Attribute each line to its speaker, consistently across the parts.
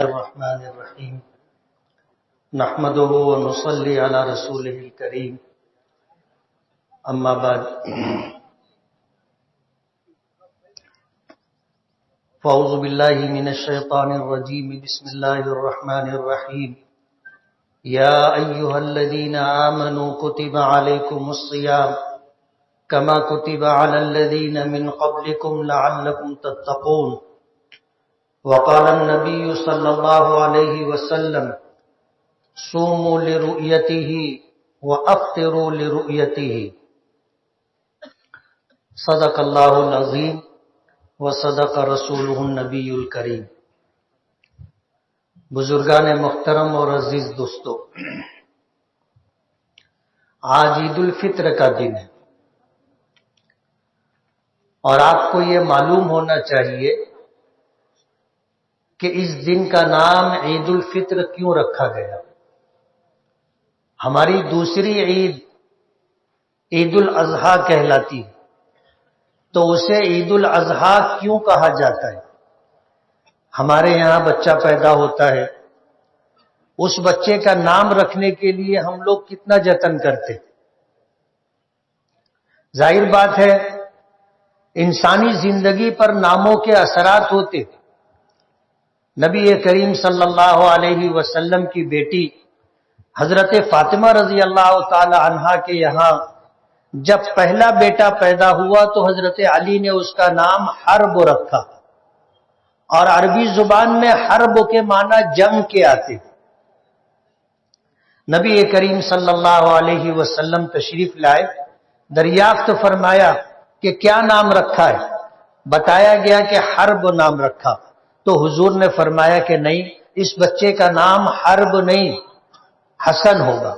Speaker 1: الرحمن الرحیم نحمده ونصلي على رسوله الكريم اما بعد فاعوذ بالله من الشیطان الرجیم بسم الله الرحمن الرحیم یا ایها الذين آمنوا كتب عليكم الصيام كما كتب على الذين من قبلكم لعلكم تتقون وقال النبي صلى الله عليه وسلم صوموا لرؤيته وافطروا لرؤيته صدق الله العظيم وصدق رسوله النبي الكريم۔ بزرگان محترم اور عزیز دوستو، آج عید الفطر کا دن ہے اور آپ کو یہ معلوم ہونا چاہیے کہ اس دن کا نام عید الفطر کیوں رکھا گیا۔ ہماری دوسری عید عید الاضحیٰ کہلاتی ہے، تو اسے عید الاضحیٰ کیوں کہا جاتا ہے؟ ہمارے یہاں بچہ پیدا ہوتا ہے، اس بچے کا نام رکھنے کے لیے ہم لوگ کتنا جتن کرتے۔ ظاہر بات ہے انسانی زندگی پر ناموں کے اثرات ہوتے۔ نبی کریم صلی اللہ علیہ وسلم کی بیٹی حضرت فاطمہ رضی اللہ تعالی عنہا کے یہاں جب پہلا بیٹا پیدا ہوا تو حضرت علی نے اس کا نام حرب رکھا، اور عربی زبان میں حرب کے معنی جنگ کے آتے۔ نبی کریم صلی اللہ علیہ وسلم تشریف لائے، دریافت فرمایا کہ کیا نام رکھا ہے؟ بتایا گیا کہ حرب نام رکھا۔ تو حضور نے فرمایا کہ نہیں، اس بچے کا نام حرب نہیں حسن ہوگا۔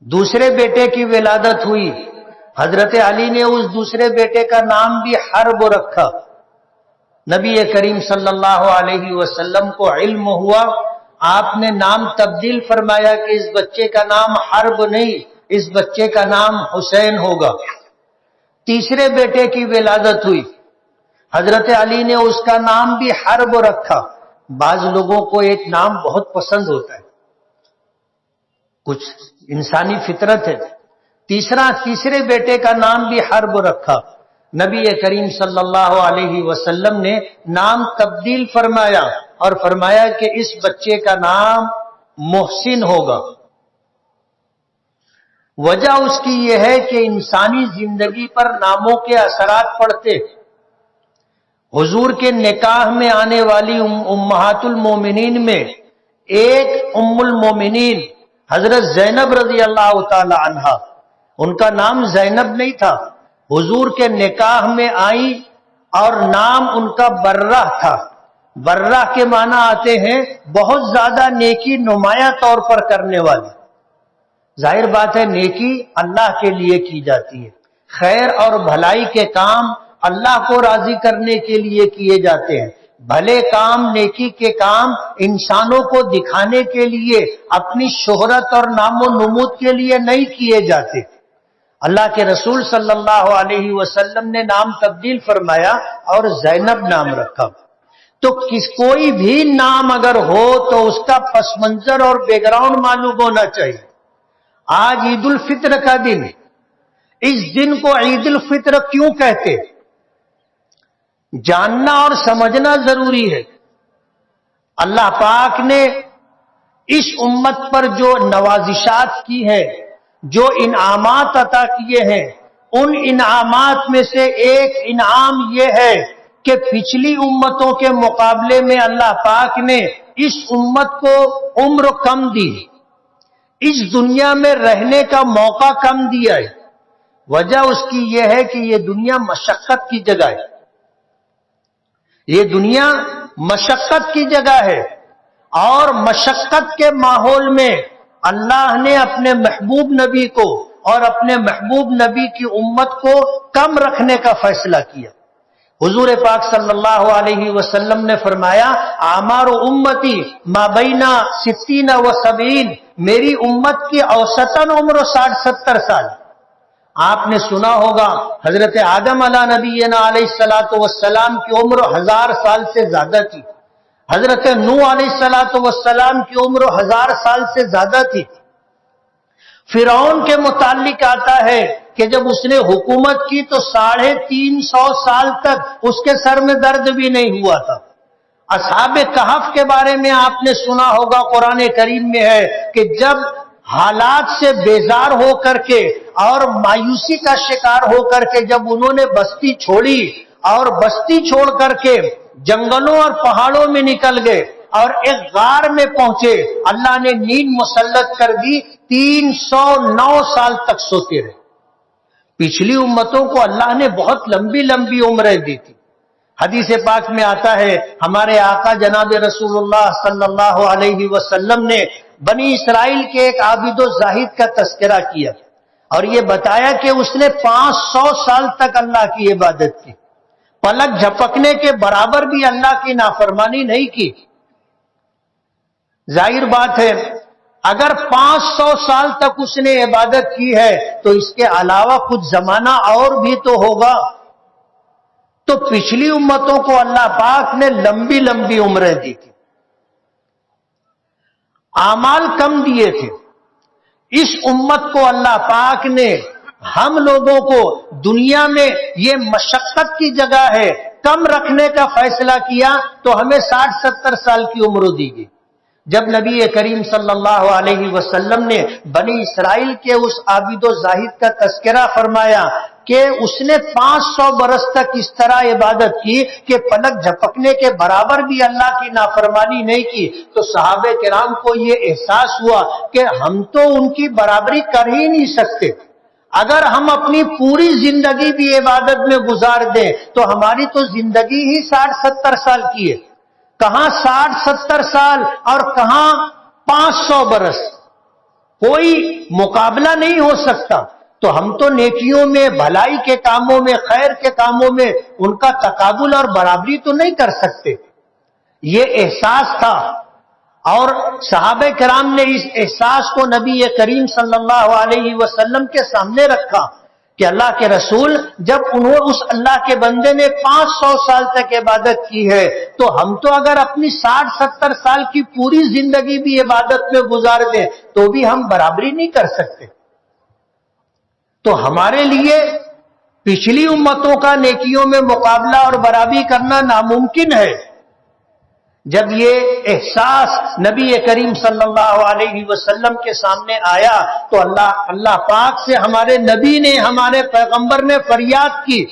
Speaker 1: دوسرے بیٹے کی ولادت ہوئی، حضرت علی نے اس دوسرے بیٹے کا نام بھی حرب رکھا۔ نبی کریم صلی اللہ علیہ وسلم کو علم ہوا، آپ نے نام تبدیل فرمایا کہ اس بچے کا نام حرب نہیں، اس بچے کا نام حسین ہوگا۔ تیسرے بیٹے کی ولادت ہوئی، حضرت علی نے اس کا نام بھی حرب رکھا۔ بعض لوگوں کو ایک نام بہت پسند ہوتا ہے، کچھ انسانی فطرت ہے۔ تیسرے بیٹے کا نام بھی حرب رکھا۔ نبی کریم صلی اللہ علیہ وسلم نے نام تبدیل فرمایا اور فرمایا کہ اس بچے کا نام محسن ہوگا۔ وجہ اس کی یہ ہے کہ انسانی زندگی پر ناموں کے اثرات پڑتے۔ حضور کے نکاح میں آنے والی امہات المومنین میں ایک ام المومنین حضرت زینب رضی اللہ تعالی عنہا، ان کا نام زینب نہیں تھا، حضور کے نکاح میں آئی اور نام ان کا برہ تھا۔ برہ کے معنی آتے ہیں بہت زیادہ نیکی نمایاں طور پر کرنے والی۔ ظاہر بات ہے نیکی اللہ کے لیے کی جاتی ہے، خیر اور بھلائی کے کام اللہ کو راضی کرنے کے لیے کیے جاتے ہیں۔ بھلے کام، نیکی کے کام انسانوں کو دکھانے کے لیے، اپنی شہرت اور نام و نمود کے لیے نہیں کیے جاتے۔ اللہ کے رسول صلی اللہ علیہ وسلم نے نام تبدیل فرمایا اور زینب نام رکھا۔ تو کوئی بھی نام اگر ہو تو اس کا پس منظر اور بیک گراؤنڈ معلوم ہونا چاہیے۔ آج عید الفطر کا دن، اس دن کو عید الفطر کیوں کہتے؟ جاننا اور سمجھنا ضروری ہے۔ اللہ پاک نے اس امت پر جو نوازشات کی ہے، جو انعامات عطا کیے ہیں، ان انعامات میں سے ایک انعام یہ ہے کہ پچھلی امتوں کے مقابلے میں اللہ پاک نے اس امت کو عمر کم دی، اس دنیا میں رہنے کا موقع کم دیا ہے۔ وجہ اس کی یہ ہے کہ یہ دنیا مشقت کی جگہ ہے، یہ دنیا مشقت کی جگہ ہے، اور مشقت کے ماحول میں اللہ نے اپنے محبوب نبی کو اور اپنے محبوب نبی کی امت کو کم رکھنے کا فیصلہ کیا۔ حضور پاک صلی اللہ علیہ وسلم نے فرمایا اعمار امتی ما بین 60 و 70، میری امت کی اوسطاً عمر 60-70 سال۔ آپ نے سنا ہوگا حضرت آدم علیہ نبینا علیہ الصلوۃ والسلام کی عمر 1000 سال سے زیادہ تھی۔ حضرت نوح علیہ السلام کی عمر 1000 سال سے زیادہ تھی۔ فرعون کے متعلق آتا ہے کہ جب اس نے حکومت کی تو 350 سال تک اس کے سر میں درد بھی نہیں ہوا تھا۔ اصحاب کہف کے بارے میں آپ نے سنا ہوگا، قرآن کریم میں ہے کہ جب حالات سے بیزار ہو کر کے اور مایوسی کا شکار ہو کر کے جب انہوں نے بستی چھوڑی اور بستی چھوڑ کر کے جنگلوں اور پہاڑوں میں نکل گئے اور ایک غار میں پہنچے، اللہ نے نیند مسلط کر دی، 309 سال تک سوتے رہے۔ پچھلی امتوں کو اللہ نے بہت لمبی لمبی عمریں دی تھی۔ حدیث پاک میں آتا ہے ہمارے آقا جناب رسول اللہ صلی اللہ علیہ وسلم نے بنی اسرائیل کے ایک عابد و زاہد کا تذکرہ کیا اور یہ بتایا کہ اس نے 500 سال تک اللہ کی عبادت کی، پلک جھپکنے کے برابر بھی اللہ کی نافرمانی نہیں کی۔ ظاہر بات ہے اگر 500 سال تک اس نے عبادت کی ہے تو اس کے علاوہ کچھ زمانہ اور بھی تو ہوگا۔ تو پچھلی امتوں کو اللہ پاک نے لمبی لمبی عمریں دی تھی، اعمال کم دیے تھے۔ اس امت کو اللہ پاک نے ہم لوگوں کو دنیا میں یہ مشقت کی جگہ ہے کم رکھنے کا فیصلہ کیا تو ہمیں 60-70 سال کی عمر دی گئی۔ جب نبی کریم صلی اللہ علیہ وسلم نے بنی اسرائیل کے اس عابد و زاہد کا تذکرہ فرمایا کہ اس نے 500 برس تک اس طرح عبادت کی کہ پلک جھپکنے کے برابر بھی اللہ کی نافرمانی نہیں کی، تو صحابہ کرام کو یہ احساس ہوا کہ ہم تو ان کی برابری کر ہی نہیں سکتے۔ اگر ہم اپنی پوری زندگی بھی عبادت میں گزار دیں تو ہماری تو زندگی ہی 60-70 سال کی ہے، کہاں 60-70 سال اور کہاں 500 برس، کوئی مقابلہ نہیں ہو سکتا۔ تو ہم تو نیکیوں میں، بھلائی کے کاموں میں، خیر کے کاموں میں ان کا تقابل اور برابری تو نہیں کر سکتے۔ یہ احساس تھا اور صحابہ کرام نے اس احساس کو نبی کریم صلی اللہ علیہ وسلم کے سامنے رکھا کہ اللہ کے رسول جب انہوں اس اللہ کے بندے نے 500 سال تک عبادت کی ہے تو ہم تو اگر اپنی 60-70 سال کی پوری زندگی بھی عبادت میں گزار دیں تو بھی ہم برابری نہیں کر سکتے۔ تو ہمارے لیے پچھلی امتوں کا نیکیوں میں مقابلہ اور برابری کرنا ناممکن ہے۔ جب یہ احساس نبی کریم صلی اللہ علیہ وسلم کے سامنے آیا تو اللہ پاک سے ہمارے نبی نے، ہمارے پیغمبر نے فریاد کی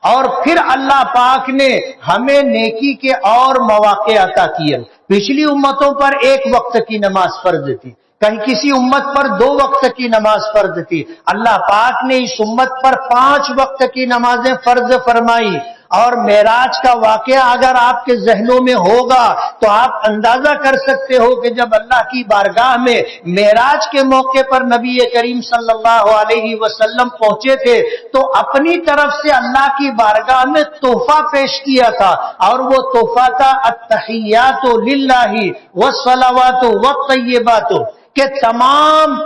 Speaker 1: اور پھر اللہ پاک نے ہمیں نیکی کے اور مواقع عطا کیے۔ پچھلی امتوں پر ایک وقت کی نماز فرض تھی، کہیں کسی امت پر 2 وقت کی نماز فرض تھی، اللہ پاک نے اس امت پر 5 وقت کی نمازیں فرض فرمائی۔ اور معراج کا واقعہ اگر آپ کے ذہنوں میں ہوگا تو آپ اندازہ کر سکتے ہو کہ جب اللہ کی بارگاہ میں معراج کے موقع پر نبی کریم صلی اللہ علیہ وسلم پہنچے تھے تو اپنی طرف سے اللہ کی بارگاہ میں تحفہ پیش کیا تھا، اور وہ تحفہ تھا التحیات للہ والصلوات والطیبات، کہ تمام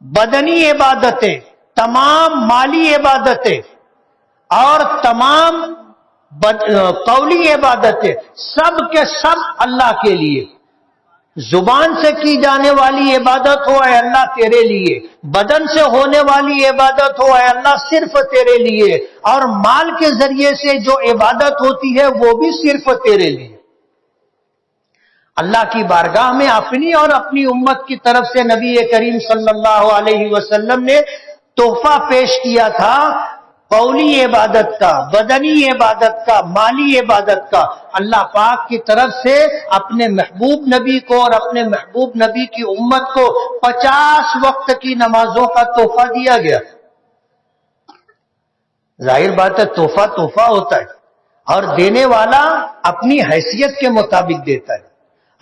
Speaker 1: بدنی عبادتیں، تمام مالی عبادتیں اور تمام قولی عبادتیں سب کے سب اللہ کے لیے۔ زبان سے کی جانے والی عبادت ہو اے اللہ تیرے لیے، بدن سے ہونے والی عبادت ہو اے اللہ صرف تیرے لیے، اور مال کے ذریعے سے جو عبادت ہوتی ہے وہ بھی صرف تیرے لیے۔ اللہ کی بارگاہ میں اپنی اور اپنی امت کی طرف سے نبی کریم صلی اللہ علیہ وسلم نے تحفہ پیش کیا تھا، قولی عبادت کا، بدنی عبادت کا، مالی عبادت کا۔ اللہ پاک کی طرف سے اپنے محبوب نبی کو اور اپنے محبوب نبی کی امت کو 50 وقت کی نمازوں کا تحفہ دیا گیا۔ ظاہر بات ہے تحفہ ہوتا ہے اور دینے والا اپنی حیثیت کے مطابق دیتا ہے۔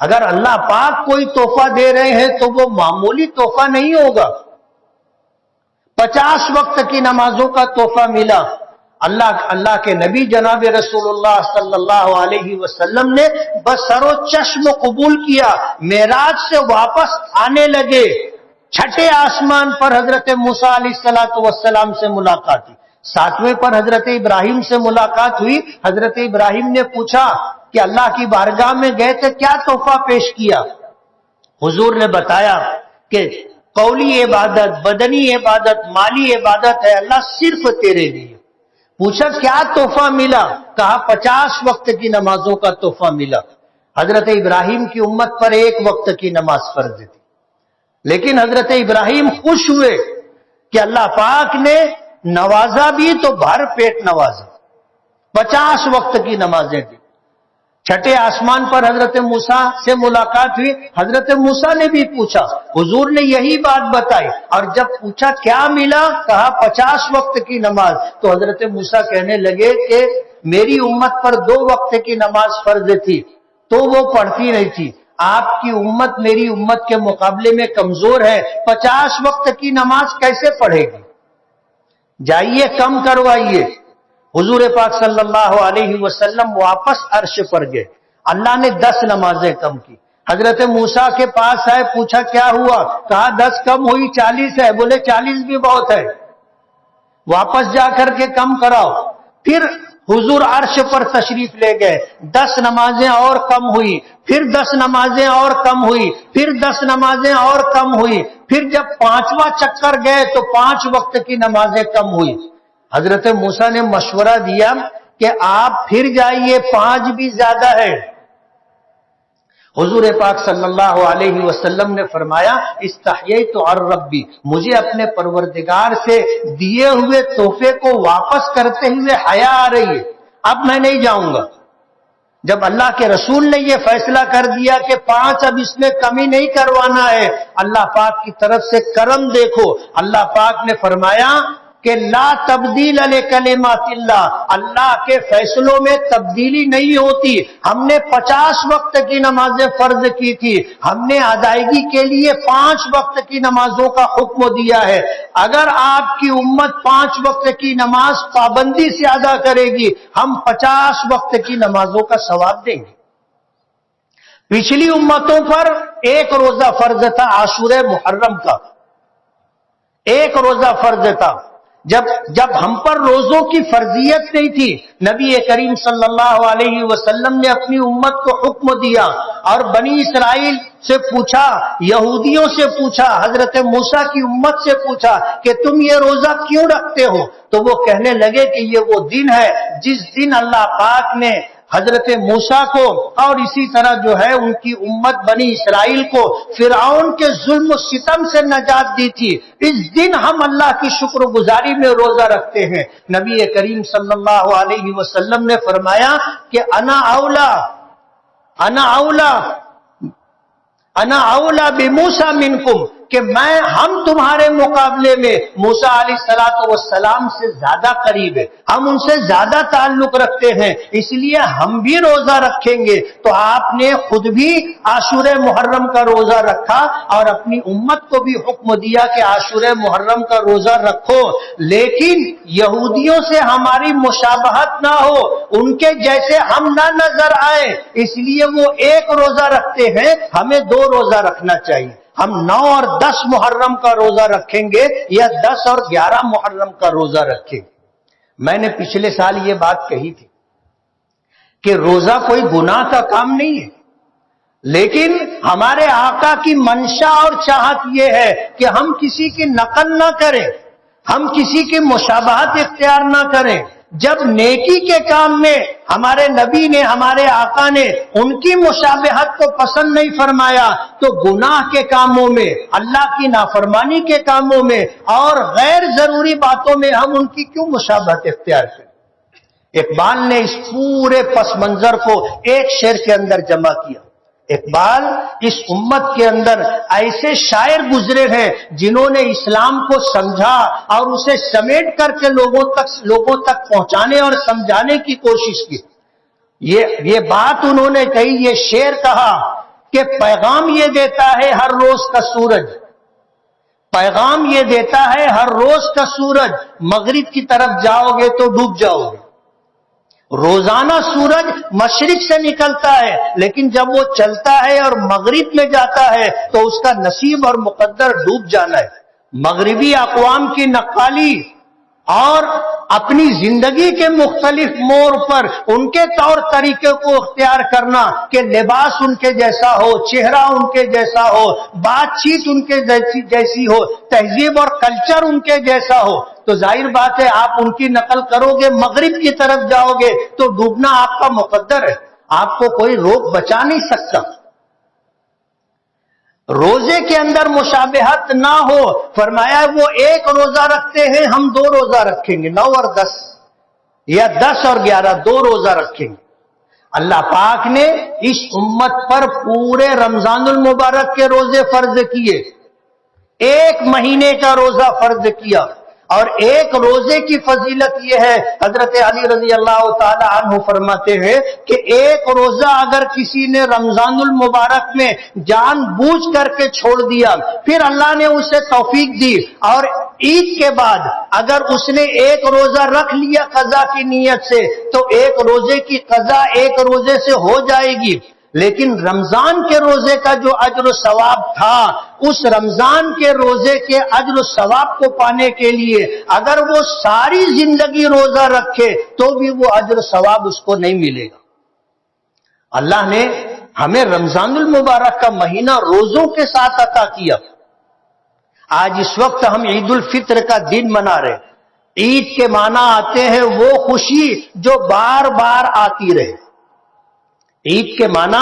Speaker 1: اگر اللہ پاک کوئی تحفہ دے رہے ہیں تو وہ معمولی تحفہ نہیں ہوگا۔ 50 وقت کی نمازوں کا تحفہ ملا۔ اللہ کے نبی جناب رسول اللہ صلی اللہ علیہ وسلم نے بسر و چشم قبول کیا، معراج سے واپس آنے لگے، چھٹے آسمان پر حضرت موسیٰ علیہ السلام سے ملاقات ہوئی، 7ویں پر حضرت ابراہیم سے ملاقات ہوئی۔ حضرت ابراہیم نے پوچھا کہ اللہ کی بارگاہ میں گئے تھے، کیا تحفہ پیش کیا؟ حضور نے بتایا کہ قولی عبادت، بدنی عبادت، مالی عبادت ہے اللہ صرف تیرے لیے۔ پوچھا کیا تحفہ ملا؟ کہا 50 وقت کی نمازوں کا تحفہ ملا۔ حضرت ابراہیم کی امت پر 1 وقت کی نماز فرض تھی، لیکن حضرت ابراہیم خوش ہوئے کہ اللہ پاک نے نوازا بھی تو بھر پیٹ نوازا، 50 وقت کی نمازیں تھیں۔ چھٹے آسمان پر حضرت موسیٰ سے ملاقات ہوئی، حضرت موسیٰ نے بھی پوچھا، حضور نے یہی بات بتائی، اور جب پوچھا کیا ملا؟ کہا 50 وقت کی نماز۔ تو حضرت موسیٰ کہنے لگے کہ میری امت پر 2 وقت کی نماز فرض تھی تو وہ پڑھتی نہیں تھی، آپ کی امت میری امت کے مقابلے میں کمزور ہے، 50 وقت کی نماز کیسے پڑھے گی؟ جائیے کم کروائیے۔ حضور پاک صلی اللہ علیہ وسلم واپس عرش پر گئے، اللہ نے 10 نمازیں کم کی۔ حضرت موسیٰ کے پاس آئے، پوچھا کیا ہوا؟ کہا 10 کم ہوئی 40 ہے۔ بولے 40 بھی بہت ہے، واپس جا کر کے کم کراؤ۔ پھر حضور عرش پر تشریف لے گئے، 10 نمازیں اور کم ہوئی، پھر 10 نمازیں اور کم ہوئی، پھر 10 نمازیں اور کم ہوئی، پھر جب 5واں چکر گئے تو 5 وقت کی نمازیں کم ہوئی۔ حضرت موسیٰ نے مشورہ دیا کہ آپ پھر جائیے، 5 بھی زیادہ ہے۔ حضور پاک صلی اللہ علیہ وسلم نے فرمایا استحییت عن ربی، مجھے اپنے پروردگار سے دیے ہوئے تحفے کو واپس کرتے ہوئے حیا آ رہی ہے، اب میں نہیں جاؤں گا۔ جب اللہ کے رسول نے یہ فیصلہ کر دیا کہ 5 اب اس میں کمی نہیں کروانا ہے، اللہ پاک کی طرف سے کرم دیکھو، اللہ پاک نے فرمایا کہ لا تبدیل لکلمات اللہ، اللہ کے فیصلوں میں تبدیلی نہیں ہوتی۔ ہم نے 50 وقت کی نمازیں فرض کی تھی، ہم نے ادائیگی کے لیے 5 وقت کی نمازوں کا حکم دیا ہے۔ اگر آپ کی امت 5 وقت کی نماز پابندی سے ادا کرے گی، ہم 50 وقت کی نمازوں کا ثواب دیں گے۔ پچھلی امتوں پر 1 روزہ فرض تھا، عاشورہ محرم کا 1 روزہ فرض تھا۔ جب ہم پر روزوں کی فرضیت نہیں تھی، نبی کریم صلی اللہ علیہ وسلم نے اپنی امت کو حکم دیا اور بنی اسرائیل سے پوچھا، یہودیوں سے پوچھا، حضرت موسیٰ کی امت سے پوچھا کہ تم یہ روزہ کیوں رکھتے ہو؟ تو وہ کہنے لگے کہ یہ وہ دن ہے جس دن اللہ پاک نے حضرت موسیٰ کو اور اسی طرح جو ہے ان کی امت بنی اسرائیل کو فرعون کے ظلم و ستم سے نجات دی تھی۔ اس دن ہم اللہ کی شکر گزاری میں روزہ رکھتے ہیں۔ نبی کریم صلی اللہ علیہ وسلم نے فرمایا کہ انا اولا بموسیٰ منکم، کہ ہم تمہارے مقابلے میں موسیٰ علیہ السلام سے زیادہ قریب ہے، ہم ان سے زیادہ تعلق رکھتے ہیں، اس لیے ہم بھی روزہ رکھیں گے۔ تو آپ نے خود بھی عاشورہ محرم کا روزہ رکھا اور اپنی امت کو بھی حکم دیا کہ عاشورہ محرم کا روزہ رکھو، لیکن یہودیوں سے ہماری مشابہت نہ ہو، ان کے جیسے ہم نہ نظر آئے، اس لیے وہ 1 روزہ رکھتے ہیں، ہمیں 2 روزہ رکھنا چاہیے۔ ہم 9 اور 10 محرم کا روزہ رکھیں گے یا 10 اور 11 محرم کا روزہ رکھیں گے۔ میں نے پچھلے سال یہ بات کہی تھی کہ روزہ کوئی گناہ کا کام نہیں ہے، لیکن ہمارے آقا کی منشا اور چاہت یہ ہے کہ ہم کسی کی نقل نہ کریں، ہم کسی کی مشابہت اختیار نہ کریں۔ جب نیکی کے کام میں ہمارے نبی نے، ہمارے آقا نے ان کی مشابہت کو پسند نہیں فرمایا، تو گناہ کے کاموں میں، اللہ کی نافرمانی کے کاموں میں اور غیر ضروری باتوں میں ہم ان کی کیوں مشابہت اختیار کریں؟ اقبال نے اس پورے پس منظر کو ایک شعر کے اندر جمع کیا۔ اقبال اس امت کے اندر ایسے شاعر گزرے ہیں جنہوں نے اسلام کو سمجھا اور اسے سمیٹ کر کے لوگوں تک پہنچانے اور سمجھانے کی کوشش کی۔ یہ بات انہوں نے کہی، یہ شعر کہا کہ پیغام یہ دیتا ہے ہر روز کا سورج، پیغام یہ دیتا ہے ہر روز کا سورج، مغرب کی طرف جاؤ گے تو ڈوب جاؤ گے۔ روزانہ سورج مشرق سے نکلتا ہے، لیکن جب وہ چلتا ہے اور مغرب میں جاتا ہے تو اس کا نصیب اور مقدر ڈوب جانا ہے۔ مغربی اقوام کی نقالی اور اپنی زندگی کے مختلف موڑ پر ان کے طور طریقے کو اختیار کرنا کہ لباس ان کے جیسا ہو، چہرہ ان کے جیسا ہو، بات چیت ان کے جیسی ہو، تہذیب اور کلچر ان کے جیسا ہو، تو ظاہر بات ہے آپ ان کی نقل کرو گے، مغرب کی طرف جاؤ گے تو ڈوبنا آپ کا مقدر ہے، آپ کو کوئی روک بچا نہیں سکتا۔ روزے کے اندر مشابہت نہ ہو، فرمایا وہ ایک روزہ رکھتے ہیں، ہم 2 روزہ رکھیں گے، 9 اور 10 یا 10 اور 11، 2 روزہ رکھیں گے۔ اللہ پاک نے اس امت پر پورے رمضان المبارک کے روزے فرض کیے، 1 مہینے کا روزہ فرض کیا، اور ایک روزے کی فضیلت یہ ہے، حضرت علی رضی اللہ تعالی عنہ فرماتے ہیں کہ ایک روزہ اگر کسی نے رمضان المبارک میں جان بوجھ کر کے چھوڑ دیا، پھر اللہ نے اسے توفیق دی، اور عید کے بعد اگر اس نے ایک روزہ رکھ لیا قضا کی نیت سے، تو ایک روزے کی قضا ایک روزے سے ہو جائے گی۔ لیکن رمضان کے روزے کا جو اجر و ثواب تھا، اس رمضان کے روزے کے اجر و ثواب کو پانے کے لیے اگر وہ ساری زندگی روزہ رکھے تو بھی وہ اجر و ثواب اس کو نہیں ملے گا۔ اللہ نے ہمیں رمضان المبارک کا مہینہ روزوں کے ساتھ عطا کیا۔ آج اس وقت ہم عید الفطر کا دن منا رہے۔ عید کے معنی آتے ہیں وہ خوشی جو بار بار آتی رہے۔ عید کے معنی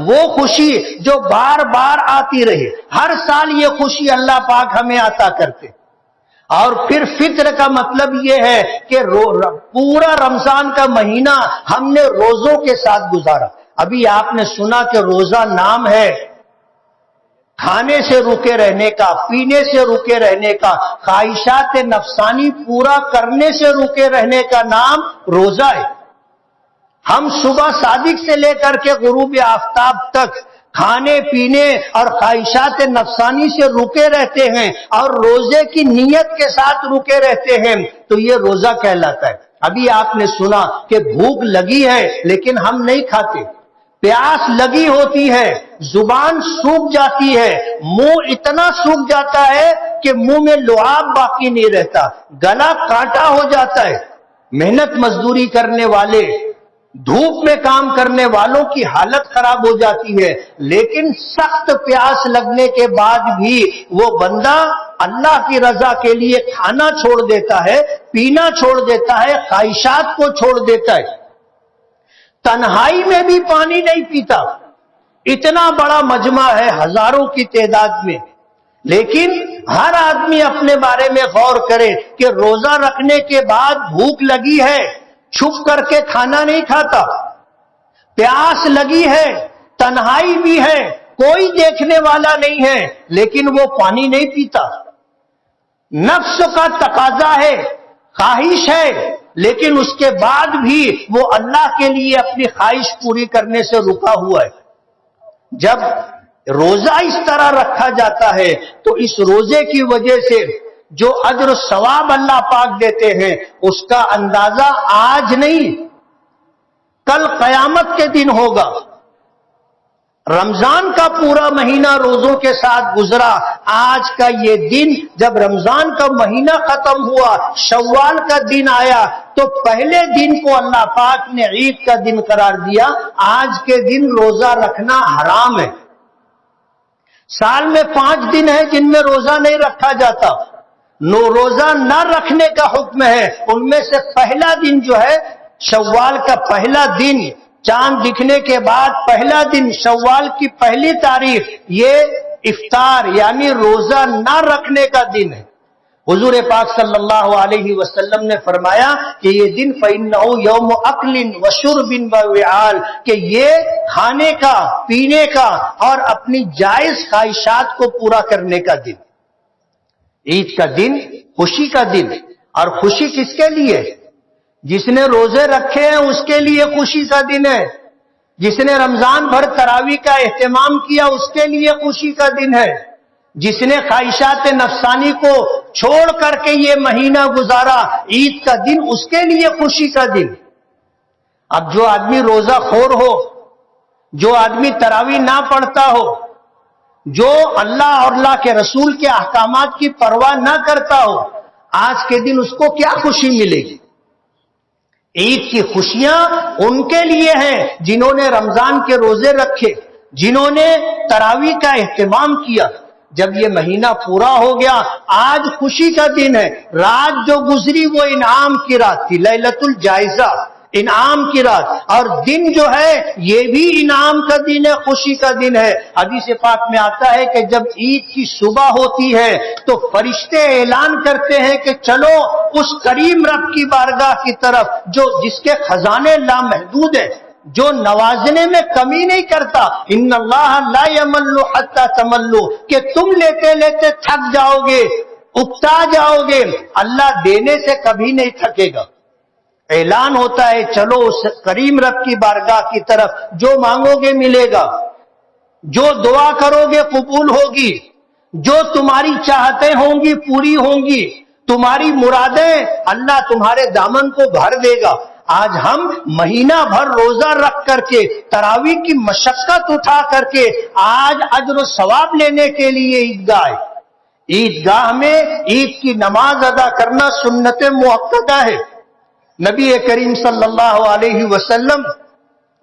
Speaker 1: وہ خوشی جو بار بار آتی رہے، ہر سال یہ خوشی اللہ پاک ہمیں عطا کرتے۔ اور پھر فطر کا مطلب یہ ہے کہ پورا رمضان کا مہینہ ہم نے روزوں کے ساتھ گزارا۔ ابھی آپ نے سنا کہ روزہ نام ہے کھانے سے رکے رہنے کا، پینے سے رکے رہنے کا، خواہشات نفسانی پورا کرنے سے رکے رہنے کا نام روزہ ہے۔ ہم صبح صادق سے لے کر کے غروب آفتاب تک کھانے پینے اور خواہشات نفسانی سے رکے رہتے ہیں اور روزے کی نیت کے ساتھ رکے رہتے ہیں، تو یہ روزہ کہلاتا ہے۔ ابھی آپ نے سنا کہ بھوک لگی ہے لیکن ہم نہیں کھاتے، پیاس لگی ہوتی ہے، زبان سوکھ جاتی ہے، منہ اتنا سوکھ جاتا ہے کہ منہ میں لعاب باقی نہیں رہتا، گلا کانٹا ہو جاتا ہے۔ محنت مزدوری کرنے والے، دھوپ میں کام کرنے والوں کی حالت خراب ہو جاتی ہے، لیکن سخت پیاس لگنے کے بعد بھی وہ بندہ اللہ کی رضا کے لیے کھانا چھوڑ دیتا ہے، پینا چھوڑ دیتا ہے، خواہشات کو چھوڑ دیتا ہے۔ تنہائی میں بھی پانی نہیں پیتا، اتنا بڑا مجمع ہے ہزاروں کی تعداد میں، لیکن ہر آدمی اپنے بارے میں غور کرے کہ روزہ رکھنے کے بعد بھوک لگی ہے، چھپ کر کے کھانا نہیں کھاتا، پیاس لگی ہے، تنہائی بھی ہے، کوئی دیکھنے والا نہیں ہے، لیکن وہ پانی نہیں پیتا۔ نفس کا تقاضا ہے، خواہش ہے، لیکن اس کے بعد بھی وہ اللہ کے لیے اپنی خواہش پوری کرنے سے رکا ہوا ہے۔ جب روزہ اس طرح رکھا جاتا ہے تو اس روزے کی وجہ سے جو اجر و ثواب اللہ پاک دیتے ہیں اس کا اندازہ آج نہیں، کل قیامت کے دن ہوگا۔ رمضان کا پورا مہینہ روزوں کے ساتھ گزرا، آج کا یہ دن جب رمضان کا مہینہ ختم ہوا، شوال کا دن آیا، تو پہلے دن کو اللہ پاک نے عید کا دن قرار دیا۔ آج کے دن روزہ رکھنا حرام ہے۔ سال میں 5 دن ہیں جن میں روزہ نہیں رکھا جاتا، روزہ نہ رکھنے کا حکم ہے۔ ان میں سے پہلا دن جو ہے شوال کا پہلا دن، چاند دکھنے کے بعد پہلا دن، شوال کی پہلی تاریخ، یہ افطار یعنی روزہ نہ رکھنے کا دن ہے۔ حضور پاک صلی اللہ علیہ وسلم نے فرمایا کہ یہ دن فَإِنَّهُ يَوْمُ أَكْلٍ وَشُرْبٍ وَوِعَالٍ، کہ یہ کھانے کا، پینے کا اور اپنی جائز خواہشات کو پورا کرنے کا دن۔ عید کا دن خوشی کا دن، اور خوشی کس کے لیے؟ جس نے روزے رکھے ہیں اس کے لیے خوشی کا دن ہے، جس نے رمضان بھر تراویح کا اہتمام کیا اس کے لیے خوشی کا دن ہے، جس نے خواہشات نفسانی کو چھوڑ کر کے یہ مہینہ گزارا، عید کا دن اس کے لیے خوشی کا دن۔ اب جو آدمی روزہ خور ہو، جو آدمی تراویح نہ پڑھتا ہو، جو اللہ اور اللہ کے رسول کے احکامات کی پرواہ نہ کرتا ہو، آج کے دن اس کو کیا خوشی ملے گی؟ عید کی خوشیاں ان کے لیے ہیں جنہوں نے رمضان کے روزے رکھے، جنہوں نے تراویح کا اہتمام کیا۔ جب یہ مہینہ پورا ہو گیا، آج خوشی کا دن ہے۔ رات جو گزری وہ انعام کی رات تھی، لیلۃ الجائزہ، انعام کی رات، اور دن جو ہے یہ بھی انعام کا دن ہے، خوشی کا دن ہے۔ حدیث پاک میں آتا ہے کہ جب عید کی صبح ہوتی ہے تو فرشتے اعلان کرتے ہیں کہ چلو اس کریم رب کی بارگاہ کی طرف جو جس کے خزانے لامحدود ہیں، جو نوازنے میں کمی نہیں کرتا۔ ان اللہ لا یمل حتی تملو، کہ تم لیتے لیتے تھک جاؤ گے، اکتا جاؤ گے، اللہ دینے سے کبھی نہیں تھکے گا۔ اعلان ہوتا ہے چلو اس کریم رب کی بارگاہ کی طرف، جو مانگو گے ملے گا، جو دعا کرو گے قبول ہوگی، جو تمہاری چاہتیں ہوں گی پوری ہوں گی، تمہاری مرادیں اللہ تمہارے دامن کو بھر دے گا۔ آج ہم مہینہ بھر روزہ رکھ کر کے، تراویح کی مشقت اٹھا کر کے آج اجر و ثواب لینے کے لیے عیدگاہ، عیدگاہ میں عید کی نماز ادا کرنا سنت مؤکدہ ہے۔ نبی کریم صلی اللہ علیہ وسلم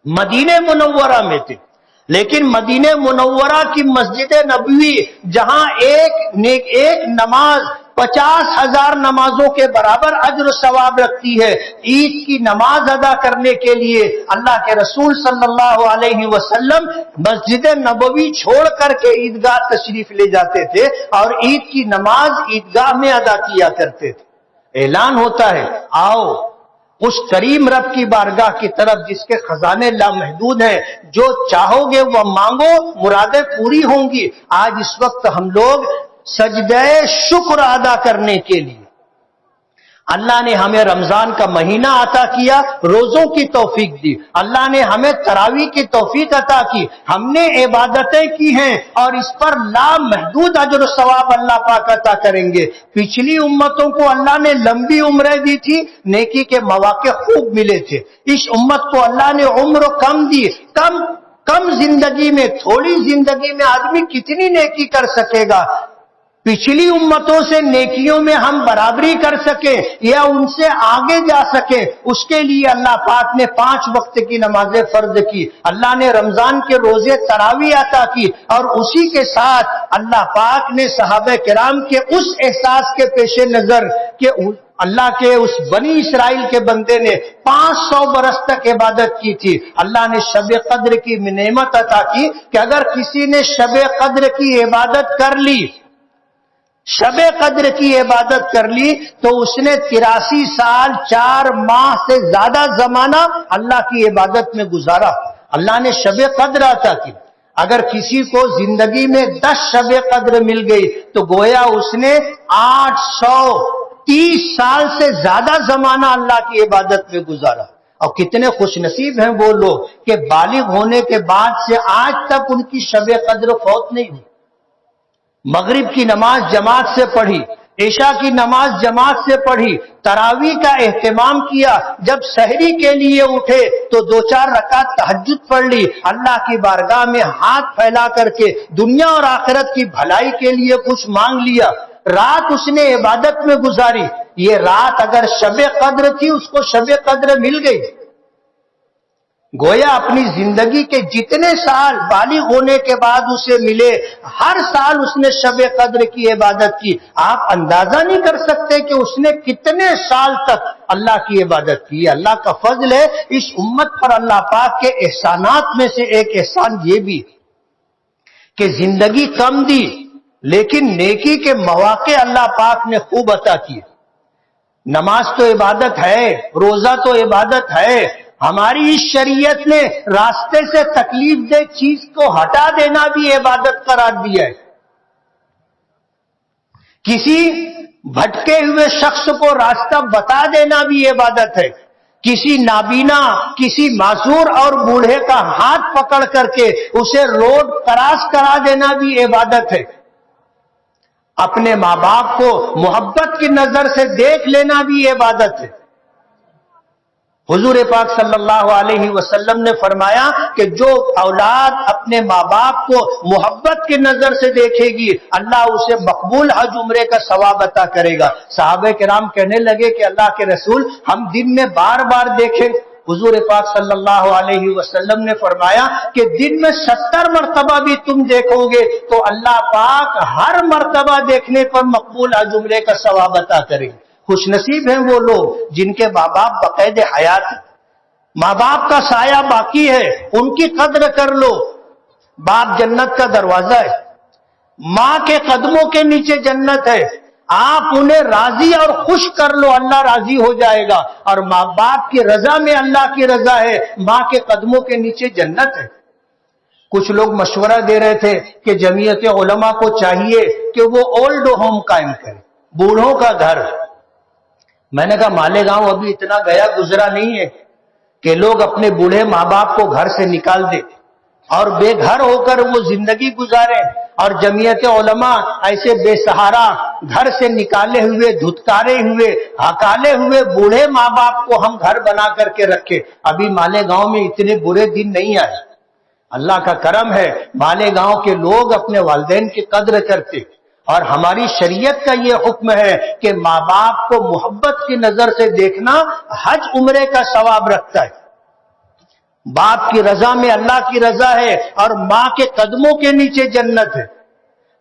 Speaker 1: مدینہ منورہ میں تھے، لیکن مدینہ منورہ کی مسجد نبوی جہاں ایک نماز 50,000 نمازوں کے برابر اجر و ثواب رکھتی ہے، عید کی نماز ادا کرنے کے لیے اللہ کے رسول صلی اللہ علیہ وسلم مسجد نبوی چھوڑ کر کے عیدگاہ تشریف لے جاتے تھے اور عید کی نماز عیدگاہ میں ادا کیا کرتے تھے۔ اعلان ہوتا ہے آؤ اس کریم رب کی بارگاہ کی طرف جس کے خزانے لامحدود ہیں، جو چاہو گے وہ مانگو، مرادیں پوری ہوں گی۔ آج اس وقت ہم لوگ سجدہ شکر ادا کرنے کے لیے، اللہ نے ہمیں رمضان کا مہینہ عطا کیا، روزوں کی توفیق دی، اللہ نے ہمیں تراویح کی توفیق عطا کی، ہم نے عبادتیں کی ہیں اور اس پر لامحدود اجر و ثواب اللہ پاک عطا کریں گے۔ پچھلی امتوں کو اللہ نے لمبی عمریں دی تھی، نیکی کے مواقع خوب ملے تھے۔ اس امت کو اللہ نے عمر کم دی، کم زندگی میں، تھوڑی زندگی میں آدمی کتنی نیکی کر سکے گا؟ پچھلی امتوں سے نیکیوں میں ہم برابری کر سکیں یا ان سے آگے جا سکیں، اس کے لیے اللہ پاک نے 5 وقت کی نمازیں فرض کی، اللہ نے رمضان کے روزے تراویح عطا کی، اور اسی کے ساتھ اللہ پاک نے صحابہ کرام کے اس احساس کے پیش نظر کہ اللہ کے اس بنی اسرائیل کے بندے نے 500 برس تک عبادت کی تھی، اللہ نے شب قدر کی نعمت عطا کی کہ اگر کسی نے شب قدر کی عبادت کر لی، شب قدر کی عبادت کر لی تو اس نے 83 سال 4 ماہ سے زیادہ زمانہ اللہ کی عبادت میں گزارا۔ اللہ نے شب قدر عطا کی۔ اگر کسی کو زندگی میں 10 شب قدر مل گئی تو گویا اس نے 830 سال سے زیادہ زمانہ اللہ کی عبادت میں گزارا۔ اور کتنے خوش نصیب ہیں وہ لوگ کہ بالغ ہونے کے بعد سے آج تک ان کی شب قدر فوت نہیں ہوئی۔ مغرب کی نماز جماعت سے پڑھی، عشاء کی نماز جماعت سے پڑھی، تراویح کا اہتمام کیا، جب سحری کے لیے اٹھے تو 2-4 رکعت تہجد پڑھ لی، اللہ کی بارگاہ میں ہاتھ پھیلا کر کے دنیا اور آخرت کی بھلائی کے لیے کچھ مانگ لیا، رات اس نے عبادت میں گزاری۔ یہ رات اگر شب قدر تھی اس کو شب قدر مل گئی۔ گویا اپنی زندگی کے جتنے سال بالغ ہونے کے بعد اسے ملے، ہر سال اس نے شب قدر کی عبادت کی۔ آپ اندازہ نہیں کر سکتے کہ اس نے کتنے سال تک اللہ کی عبادت کی۔ اللہ کا فضل ہے اس امت پر۔ اللہ پاک کے احسانات میں سے ایک احسان یہ بھی کہ زندگی کم دی لیکن نیکی کے مواقع اللہ پاک نے خوب عطا کیے۔ نماز تو عبادت ہے، روزہ تو عبادت ہے، ہماری اس شریعت نے راستے سے تکلیف دہ چیز کو ہٹا دینا بھی عبادت قرار دیا ہے۔ کسی بھٹکے ہوئے شخص کو راستہ بتا دینا بھی عبادت ہے، کسی نابینا، کسی معذور اور بوڑھے کا ہاتھ پکڑ کر کے اسے روڈ کراس کرا دینا بھی عبادت ہے، اپنے ماں باپ کو محبت کی نظر سے دیکھ لینا بھی عبادت ہے۔ حضور پاک صلی اللہ علیہ وسلم نے فرمایا کہ جو اولاد اپنے ماں باپ کو محبت کی نظر سے دیکھے گی اللہ اسے مقبول حج عمرے کا ثواب عطا کرے گا۔ صحابہ کرام کہنے لگے کہ اللہ کے رسول ہم دن میں بار بار دیکھیں؟ حضور پاک صلی اللہ علیہ وسلم نے فرمایا کہ دن میں 70 مرتبہ بھی تم دیکھو گے تو اللہ پاک ہر مرتبہ دیکھنے پر مقبول حج عمرے کا ثواب عطا کرے گا۔ خوش نصیب ہیں وہ لوگ جن کے ماں باپ بقید حیات ہیں، ماں باپ کا سایہ باقی ہے، ان کی قدر کر لو۔ باپ جنت کا دروازہ ہے، ماں کے قدموں کے نیچے جنت ہے، آپ انہیں راضی اور خوش کر لو، اللہ راضی ہو جائے گا۔ اور ماں باپ کی رضا میں اللہ کی رضا ہے، ماں کے قدموں کے نیچے جنت ہے۔ کچھ لوگ مشورہ دے رہے تھے کہ جمعیت علماء کو چاہیے کہ وہ اولڈ ہوم قائم کرے، بوڑھوں کا گھر۔ میں نے کہا مالیگاؤں ابھی اتنا گیا گزرا نہیں ہے کہ لوگ اپنے بوڑھے ماں باپ کو گھر سے نکال دیں اور بے گھر ہو کر وہ زندگی گزارے، اور جمعیت علماء ایسے بے سہارا گھر سے نکالے ہوئے، دھتکارے ہوئے، ہکالے ہوئے بوڑھے ماں باپ کو ہم گھر بنا کر کے رکھے۔ ابھی مالیگاؤں میں اتنے برے دن نہیں آئے، اللہ کا کرم ہے، مالیگاؤں کے لوگ اپنے والدین کی قدر کرتے، اور ہماری شریعت کا یہ حکم ہے کہ ماں باپ کو محبت کی نظر سے دیکھنا حج عمرے کا ثواب رکھتا ہے۔ باپ کی رضا میں اللہ کی رضا ہے اور ماں کے قدموں کے نیچے جنت ہے۔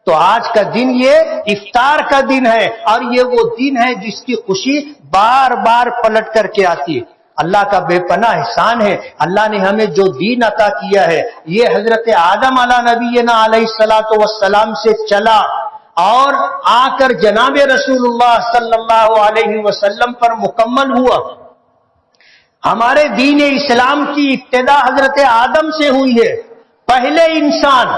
Speaker 1: تو آج کا دن یہ افطار کا دن ہے، اور یہ وہ دن ہے جس کی خوشی بار بار پلٹ کر کے آتی ہے۔ اللہ کا بے پناہ احسان ہے، اللہ نے ہمیں جو دین عطا کیا ہے یہ حضرت آدم علیہ نبینا علیہ الصلوۃ والسلام سے چلا اور آ کر جناب رسول اللہ صلی اللہ علیہ وسلم پر مکمل ہوا۔ ہمارے دین اسلام کی ابتدا حضرت آدم سے ہوئی ہے، پہلے انسان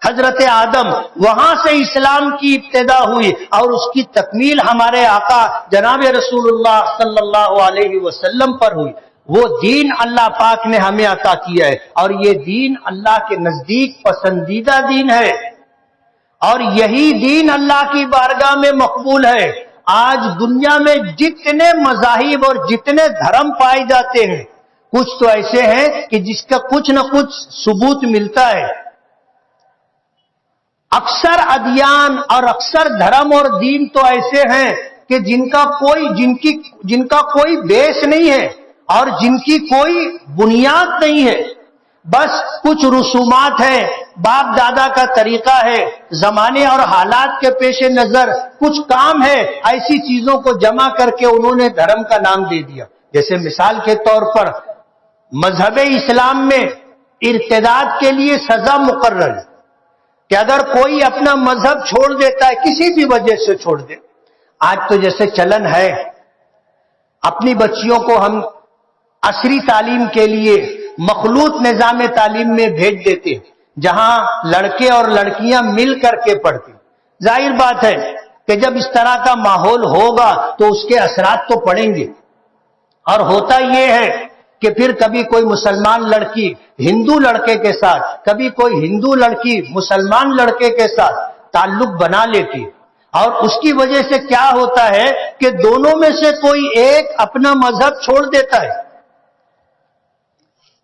Speaker 1: حضرت آدم، وہاں سے اسلام کی ابتدا ہوئی اور اس کی تکمیل ہمارے آقا جناب رسول اللہ صلی اللہ علیہ وسلم پر ہوئی۔ وہ دین اللہ پاک نے ہمیں عطا کیا ہے، اور یہ دین اللہ کے نزدیک پسندیدہ دین ہے، اور یہی دین اللہ کی بارگاہ میں مقبول ہے۔ آج دنیا میں جتنے مذاہب اور جتنے دھرم پائے جاتے ہیں، کچھ تو ایسے ہیں کہ جس کا کچھ نہ کچھ ثبوت ملتا ہے۔ اکثر ادیان اور اکثر دھرم اور دین تو ایسے ہیں کہ جن کا کوئی بیس نہیں ہے اور جن کی کوئی بنیاد نہیں ہے، بس کچھ رسومات ہیں، باپ دادا کا طریقہ ہے، زمانے اور حالات کے پیش نظر کچھ کام ہے، ایسی چیزوں کو جمع کر کے انہوں نے دھرم کا نام دے دیا۔ جیسے مثال کے طور پر مذہب اسلام میں ارتداد کے لیے سزا مقرر ہے کہ اگر کوئی اپنا مذہب چھوڑ دیتا ہے، کسی بھی وجہ سے چھوڑ دے۔ آج تو جیسے چلن ہے، اپنی بچیوں کو ہم عصری تعلیم کے لیے مخلوط نظام تعلیم میں بھیج دیتے ہیں، جہاں لڑکے اور لڑکیاں مل کر کے پڑھتے۔ ظاہر بات ہے کہ جب اس طرح کا ماحول ہوگا تو اس کے اثرات تو پڑیں گے، اور ہوتا یہ ہے کہ پھر کبھی کوئی مسلمان لڑکی ہندو لڑکے کے ساتھ، کبھی کوئی ہندو لڑکی مسلمان لڑکے کے ساتھ تعلق بنا لیتی، اور اس کی وجہ سے کیا ہوتا ہے کہ دونوں میں سے کوئی ایک اپنا مذہب چھوڑ دیتا ہے،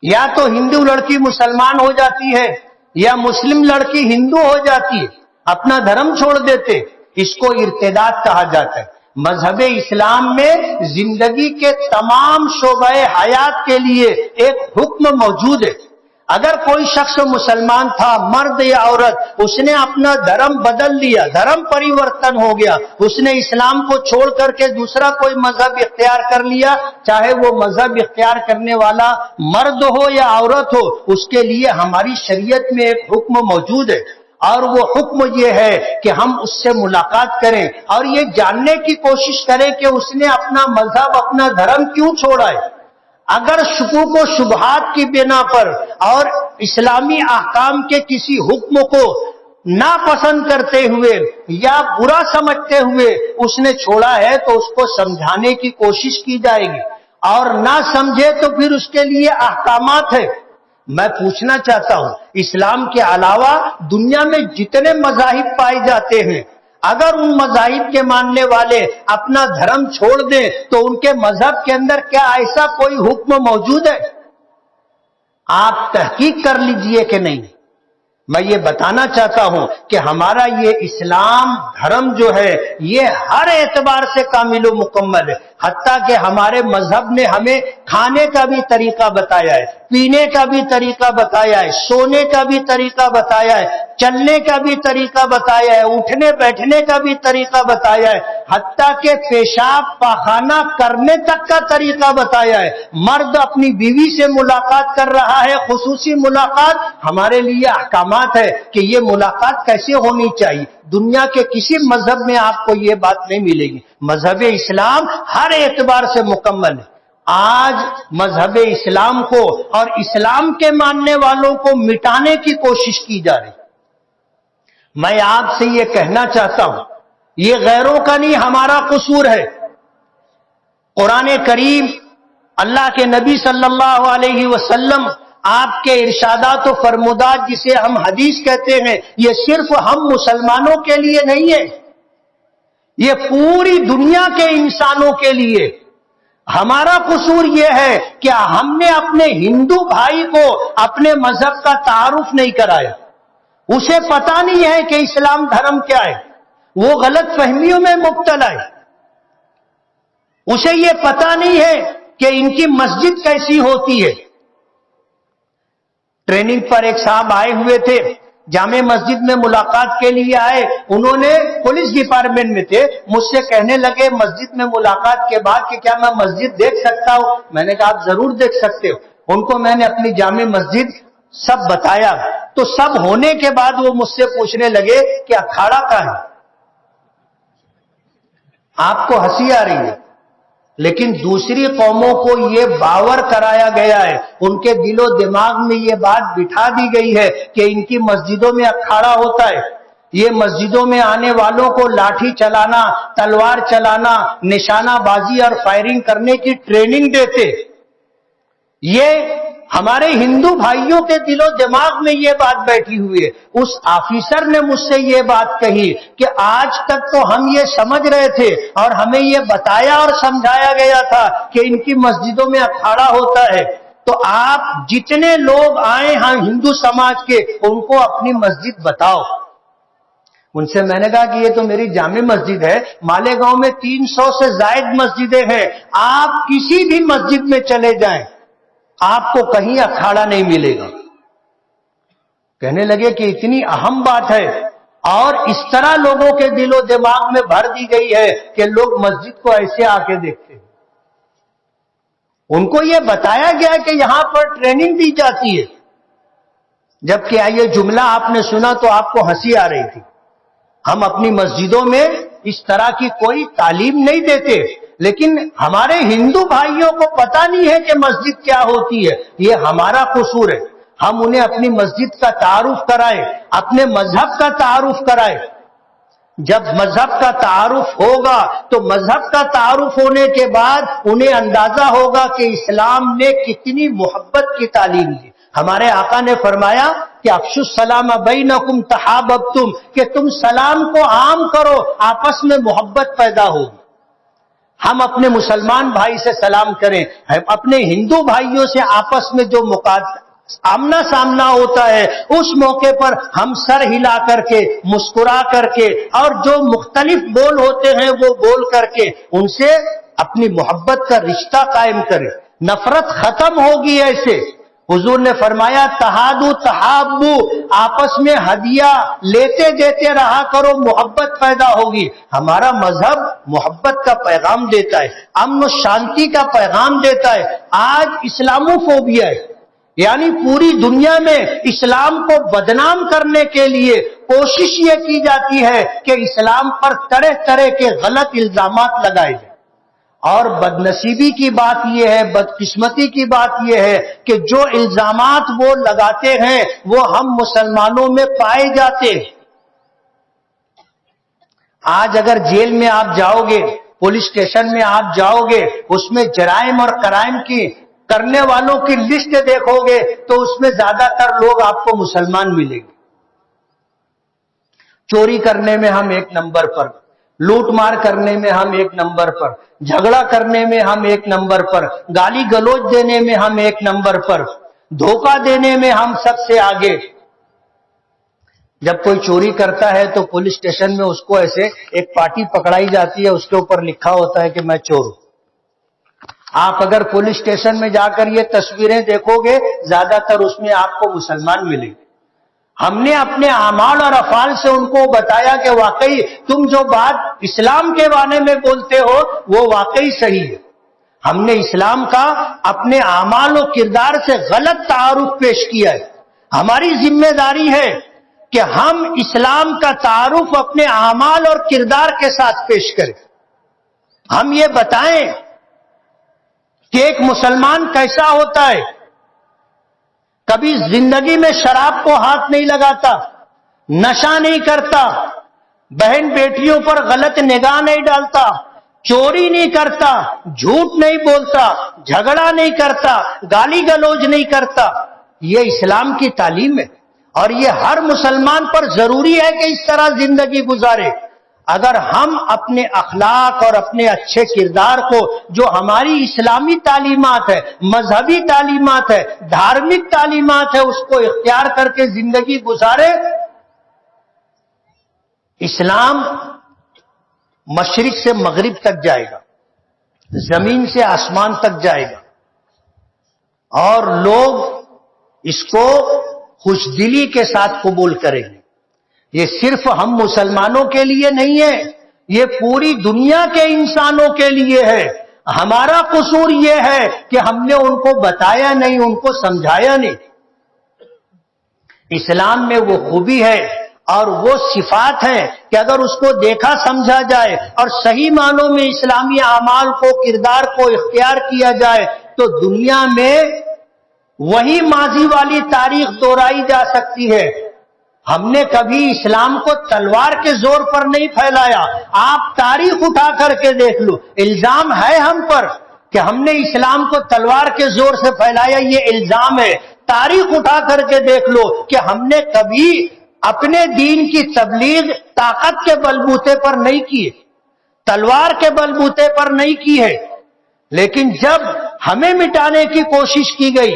Speaker 1: یا تو ہندو لڑکی مسلمان ہو جاتی ہے یا مسلم لڑکی ہندو ہو جاتی ہے، اپنا دھرم چھوڑ دیتے۔ اس کو ارتداد کہا جاتا ہے۔ مذہب اسلام میں زندگی کے تمام شعبہ حیات کے لیے ایک حکم موجود ہے۔ اگر کوئی شخص مسلمان تھا، مرد یا عورت، اس نے اپنا دھرم بدل لیا، دھرم پریورتن ہو گیا، اس نے اسلام کو چھوڑ کر کے دوسرا کوئی مذہب اختیار کر لیا، چاہے وہ مذہب اختیار کرنے والا مرد ہو یا عورت ہو، اس کے لیے ہماری شریعت میں ایک حکم موجود ہے، اور وہ حکم یہ ہے کہ ہم اس سے ملاقات کریں اور یہ جاننے کی کوشش کریں کہ اس نے اپنا مذہب، اپنا دھرم کیوں چھوڑا ہے۔ اگر شکوک و شبہات کی بنا پر اور اسلامی احکام کے کسی حکم کو ناپسند کرتے ہوئے یا برا سمجھتے ہوئے اس نے چھوڑا ہے تو اس کو سمجھانے کی کوشش کی جائے گی، اور نہ سمجھے تو پھر اس کے لیے احکامات ہیں۔ میں پوچھنا چاہتا ہوں، اسلام کے علاوہ دنیا میں جتنے مذاہب پائے جاتے ہیں، اگر ان مذاہب کے ماننے والے اپنا دھرم چھوڑ دیں تو ان کے مذہب کے اندر کیا ایسا کوئی حکم موجود ہے؟ آپ تحقیق کر لیجئے کہ نہیں۔ میں یہ بتانا چاہتا ہوں کہ ہمارا یہ اسلام دھرم جو ہے یہ ہر اعتبار سے کامل و مکمل ہے، حتیٰ کہ ہمارے مذہب نے ہمیں کھانے کا بھی طریقہ بتایا ہے، پینے کا بھی طریقہ بتایا ہے، سونے کا بھی طریقہ بتایا ہے، چلنے کا بھی طریقہ بتایا ہے، اٹھنے بیٹھنے کا بھی طریقہ بتایا ہے، حتیٰ کہ پیشاب پاخانہ کرنے تک کا طریقہ بتایا ہے۔ مرد اپنی بیوی سے ملاقات کر رہا ہے، خصوصی ملاقات، ہمارے لیے احکامات ہے کہ یہ ملاقات کیسے ہونی چاہیے۔ دنیا کے کسی مذہب میں آپ کو یہ بات نہیں ملے گی۔ مذہب اسلام ہر اعتبار سے مکمل ہے۔ آج مذہب اسلام کو اور اسلام کے ماننے والوں کو مٹانے کی کوشش کی جا رہی۔ میں آپ سے یہ کہنا چاہتا ہوں، یہ غیروں کا نہیں، ہمارا قصور ہے۔ قرآن کریم، اللہ کے نبی صلی اللہ علیہ وسلم، آپ کے ارشادات و فرمودات جسے ہم حدیث کہتے ہیں، یہ صرف ہم مسلمانوں کے لیے نہیں ہے، یہ پوری دنیا کے انسانوں کے لیے۔ ہمارا قصور یہ ہے کہ ہم نے اپنے ہندو بھائی کو اپنے مذہب کا تعارف نہیں کرایا، اسے پتا نہیں ہے کہ اسلام دھرم کیا ہے، وہ غلط فہمیوں میں مبتلا ہے، اسے یہ پتا نہیں ہے کہ ان کی مسجد کیسی ہوتی ہے۔ ٹریننگ پر ایک صاحب آئے ہوئے تھے، جامع مسجد میں ملاقات کے لیے آئے، انہوں نے پولیس ڈپارٹمنٹ میں تھے، مجھ سے کہنے لگے مسجد میں ملاقات کے بعد کہ کیا میں مسجد دیکھ سکتا ہوں؟ میں نے کہا آپ ضرور دیکھ سکتے ہو۔ ان کو میں نے اپنی جامع مسجد سب بتایا، تو سب ہونے کے بعد وہ مجھ سے پوچھنے لگے کہ اکھاڑا کہاں ہے؟ آپ کو ہنسی آ رہی ہے، لیکن دوسری قوموں کو یہ باور کرایا گیا ہے، ان کے دل و دماغ میں یہ بات بٹھا دی گئی ہے کہ ان کی مسجدوں میں اکھاڑا ہوتا ہے، یہ مسجدوں میں آنے والوں کو لاٹھی چلانا، تلوار چلانا، نشانہ بازی اور فائرنگ کرنے کی ٹریننگ دیتے۔ یہ ہمارے ہندو بھائیوں کے دل و دماغ میں یہ بات بیٹھی ہوئی ہے۔ اس آفیسر نے مجھ سے یہ بات کہی کہ آج تک تو ہم یہ سمجھ رہے تھے اور ہمیں یہ بتایا اور سمجھایا گیا تھا کہ ان کی مسجدوں میں اکھاڑا ہوتا ہے، تو آپ جتنے لوگ آئے ہیں ہندو سماج کے، ان کو اپنی مسجد بتاؤ۔ ان سے میں نے کہا کہ یہ تو میری جامع مسجد ہے، مالیگاؤں میں 300 سے زائد مسجدیں ہیں، آپ کسی بھی مسجد میں چلے جائیں، آپ کو کہیں اکھاڑا نہیں ملے گا۔ کہنے لگے کہ اتنی اہم بات ہے اور اس طرح لوگوں کے دل و دماغ میں بھر دی گئی ہے کہ لوگ مسجد کو ایسے آ کے دیکھتے ہیں۔ ان کو یہ بتایا گیا کہ یہاں پر ٹریننگ دی جاتی ہے، جبکہ یہ جملہ آپ نے سنا تو آپ کو ہنسی آ رہی تھی۔ ہم اپنی مسجدوں میں اس طرح کی کوئی تعلیم نہیں دیتے، لیکن ہمارے ہندو بھائیوں کو پتہ نہیں ہے کہ مسجد کیا ہوتی ہے، یہ ہمارا قصور ہے۔ ہم انہیں اپنی مسجد کا تعارف کرائیں، اپنے مذہب کا تعارف کرائیں۔ جب مذہب کا تعارف ہوگا تو مذہب کا تعارف ہونے کے بعد انہیں اندازہ ہوگا کہ اسلام نے کتنی محبت کی تعلیم دی۔ ہمارے آقا نے فرمایا کہ افشوا السلام بینکم تحاببتم، کہ تم سلام کو عام کرو، آپس میں محبت پیدا ہوگی۔ ہم اپنے مسلمان بھائی سے سلام کریں، اپنے ہندو بھائیوں سے آپس میں جو آمنا سامنا ہوتا ہے اس موقع پر ہم سر ہلا کر کے، مسکرا کر کے، اور جو مختلف بول ہوتے ہیں وہ بول کر کے ان سے اپنی محبت کا رشتہ قائم کریں، نفرت ختم ہوگی۔ ایسے حضور نے فرمایا تہادو تحابو، آپس میں ہدیہ لیتے دیتے رہا کرو، محبت پیدا ہوگی۔ ہمارا مذہب محبت کا پیغام دیتا ہے، امن و شانتی کا پیغام دیتا ہے۔ آج اسلاموفوبیا ہے، یعنی پوری دنیا میں اسلام کو بدنام کرنے کے لیے کوشش یہ کی جاتی ہے کہ اسلام پر طرح طرح کے غلط الزامات لگائے جائیں، اور بدنصیبی کی بات یہ ہے، بدقسمتی کی بات یہ ہے کہ جو الزامات وہ لگاتے ہیں وہ ہم مسلمانوں میں پائے جاتے ہیں۔ آج اگر جیل میں آپ جاؤ گے، پولیس اسٹیشن میں آپ جاؤ گے، اس میں جرائم اور کرائم کی کرنے والوں کی لسٹ دیکھو گے تو اس میں زیادہ تر لوگ آپ کو مسلمان ملیں گے۔ چوری کرنے میں ہم 1 نمبر پر، لوٹ مار کرنے میں ہم 1 نمبر پر، جھگڑا کرنے میں ہم 1 نمبر پر، گالی گلوچ دینے میں ہم 1 نمبر پر، دھوکہ دینے میں ہم سب سے آگے۔ جب کوئی چوری کرتا ہے تو پولیس اسٹیشن میں اس کو ایسے ایک پارٹی پکڑائی جاتی ہے، اس کے اوپر لکھا ہوتا ہے کہ میں چور ہوں۔ آپ اگر پولیس اسٹیشن میں جا کر یہ تصویریں دیکھو گے، زیادہ تر اس میں آپ کو مسلمان ملیں گے۔ ہم نے اپنے اعمال اور افعال سے ان کو بتایا کہ واقعی تم جو بات اسلام کے بارے میں بولتے ہو وہ واقعی صحیح ہے۔ ہم نے اسلام کا اپنے اعمال و کردار سے غلط تعارف پیش کیا ہے۔ ہماری ذمہ داری ہے کہ ہم اسلام کا تعارف اپنے اعمال اور کردار کے ساتھ پیش کریں۔ ہم یہ بتائیں کہ ایک مسلمان کیسا ہوتا ہے، کبھی زندگی میں شراب کو ہاتھ نہیں لگاتا، نشہ نہیں کرتا، بہن بیٹیوں پر غلط نگاہ نہیں ڈالتا، چوری نہیں کرتا، جھوٹ نہیں بولتا، جھگڑا نہیں کرتا، گالی گلوچ نہیں کرتا۔ یہ اسلام کی تعلیم ہے اور یہ ہر مسلمان پر ضروری ہے کہ اس طرح زندگی گزارے۔ اگر ہم اپنے اخلاق اور اپنے اچھے کردار کو، جو ہماری اسلامی تعلیمات ہے، مذہبی تعلیمات ہے، دھارمک تعلیمات ہے، اس کو اختیار کر کے زندگی گزارے، اسلام مشرق سے مغرب تک جائے گا، زمین سے آسمان تک جائے گا، اور لوگ اس کو خوش دلی کے ساتھ قبول کریں گے۔ یہ صرف ہم مسلمانوں کے لیے نہیں ہے، یہ پوری دنیا کے انسانوں کے لیے ہے۔ ہمارا قصور یہ ہے کہ ہم نے ان کو بتایا نہیں، ان کو سمجھایا نہیں۔ اسلام میں وہ خوبی ہے اور وہ صفات ہیں کہ اگر اس کو دیکھا سمجھا جائے اور صحیح معنوں میں اسلامی اعمال کو، کردار کو اختیار کیا جائے تو دنیا میں وہی ماضی والی تاریخ دہرائی جا سکتی ہے۔ ہم نے کبھی اسلام کو تلوار کے زور پر نہیں پھیلایا۔ آپ تاریخ اٹھا کر کے دیکھ لو، الزام ہے ہم پر کہ ہم نے اسلام کو تلوار کے زور سے پھیلایا، یہ الزام ہے۔ تاریخ اٹھا کر کے دیکھ لو کہ ہم نے کبھی اپنے دین کی تبلیغ طاقت کے بلبوتے پر نہیں کی، تلوار کے بلبوتے پر نہیں کی ہے۔ لیکن جب ہمیں مٹانے کی کوشش کی گئی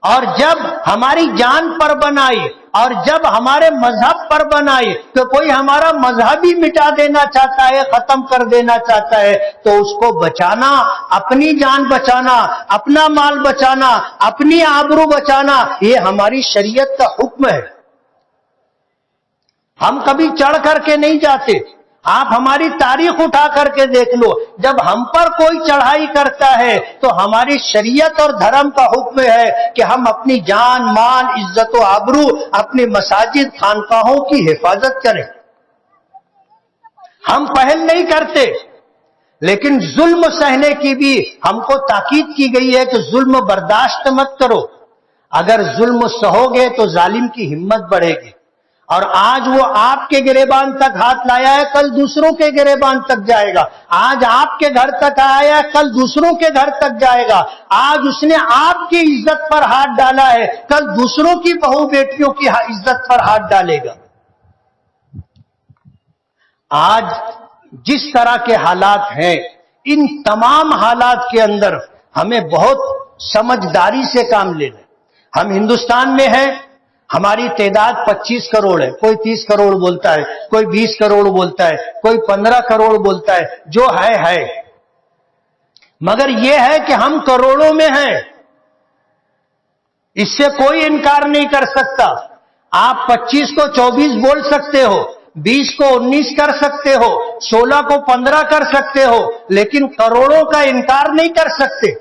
Speaker 1: اور جب ہماری جان پر بنائی اور جب ہمارے مذہب پر بنائی، تو کوئی ہمارا مذہب ہی مٹا دینا چاہتا ہے، ختم کر دینا چاہتا ہے، تو اس کو بچانا، اپنی جان بچانا، اپنا مال بچانا، اپنی آبرو بچانا، یہ ہماری شریعت کا حکم ہے۔ ہم کبھی چڑھ کر کے نہیں جاتے۔ آپ ہماری تاریخ اٹھا کر کے دیکھ لو، جب ہم پر کوئی چڑھائی کرتا ہے تو ہماری شریعت اور دھرم کا حکم ہے کہ ہم اپنی جان، مال، عزت و آبرو، اپنی مساجد، خانقاہوں کی حفاظت کریں۔ ہم پہل نہیں کرتے، لیکن ظلم سہنے کی بھی ہم کو تاکید کی گئی ہے کہ ظلم برداشت مت کرو۔ اگر ظلم سہو گے تو ظالم کی ہمت بڑھے گی، اور آج وہ آپ کے گریبان تک ہاتھ لایا ہے، کل دوسروں کے گریبان تک جائے گا۔ آج آپ کے گھر تک آیا ہے، کل دوسروں کے گھر تک جائے گا۔ آج اس نے آپ کی عزت پر ہاتھ ڈالا ہے، کل دوسروں کی بہو بیٹیوں کی عزت پر ہاتھ ڈالے گا۔ آج جس طرح کے حالات ہیں، ان تمام حالات کے اندر ہمیں بہت سمجھداری سے کام لینا ہے۔ ہم ہندوستان میں ہیں، ہماری تعداد 25 کروڑ ہے، کوئی 30 کروڑ بولتا ہے، کوئی 20 کروڑ بولتا ہے، کوئی 15 کروڑ بولتا ہے، جو ہے۔ مگر یہ ہے کہ ہم کروڑوں میں ہیں، اس سے کوئی انکار نہیں کر سکتا۔ آپ 25 کو 24 بول سکتے ہو، 20 کو 19 کر سکتے ہو، 16 کو 15 کر سکتے ہو، لیکن کروڑوں کا انکار نہیں کر سکتے۔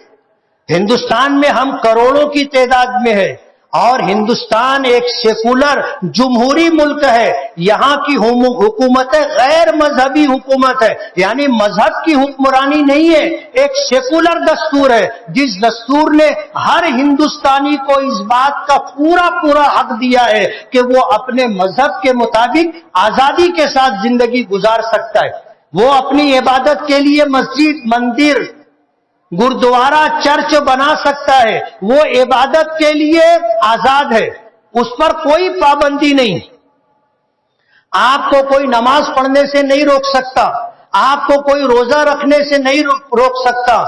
Speaker 1: ہندوستان میں ہم کروڑوں کی تعداد میں ہے، اور ہندوستان ایک سیکولر جمہوری ملک ہے۔ یہاں کی حکومت غیر مذہبی حکومت ہے، یعنی مذہب کی حکمرانی نہیں ہے، ایک سیکولر دستور ہے، جس دستور نے ہر ہندوستانی کو اس بات کا پورا حق دیا ہے کہ وہ اپنے مذہب کے مطابق آزادی کے ساتھ زندگی گزار سکتا ہے۔ وہ اپنی عبادت کے لیے مسجد، مندر، گردوارہ، چرچ بنا سکتا ہے، وہ عبادت کے لیے آزاد ہے، اس پر کوئی پابندی نہیں۔ آپ کو کوئی نماز پڑھنے سے نہیں روک سکتا، آپ کو کوئی روزہ رکھنے سے نہیں روک سکتا،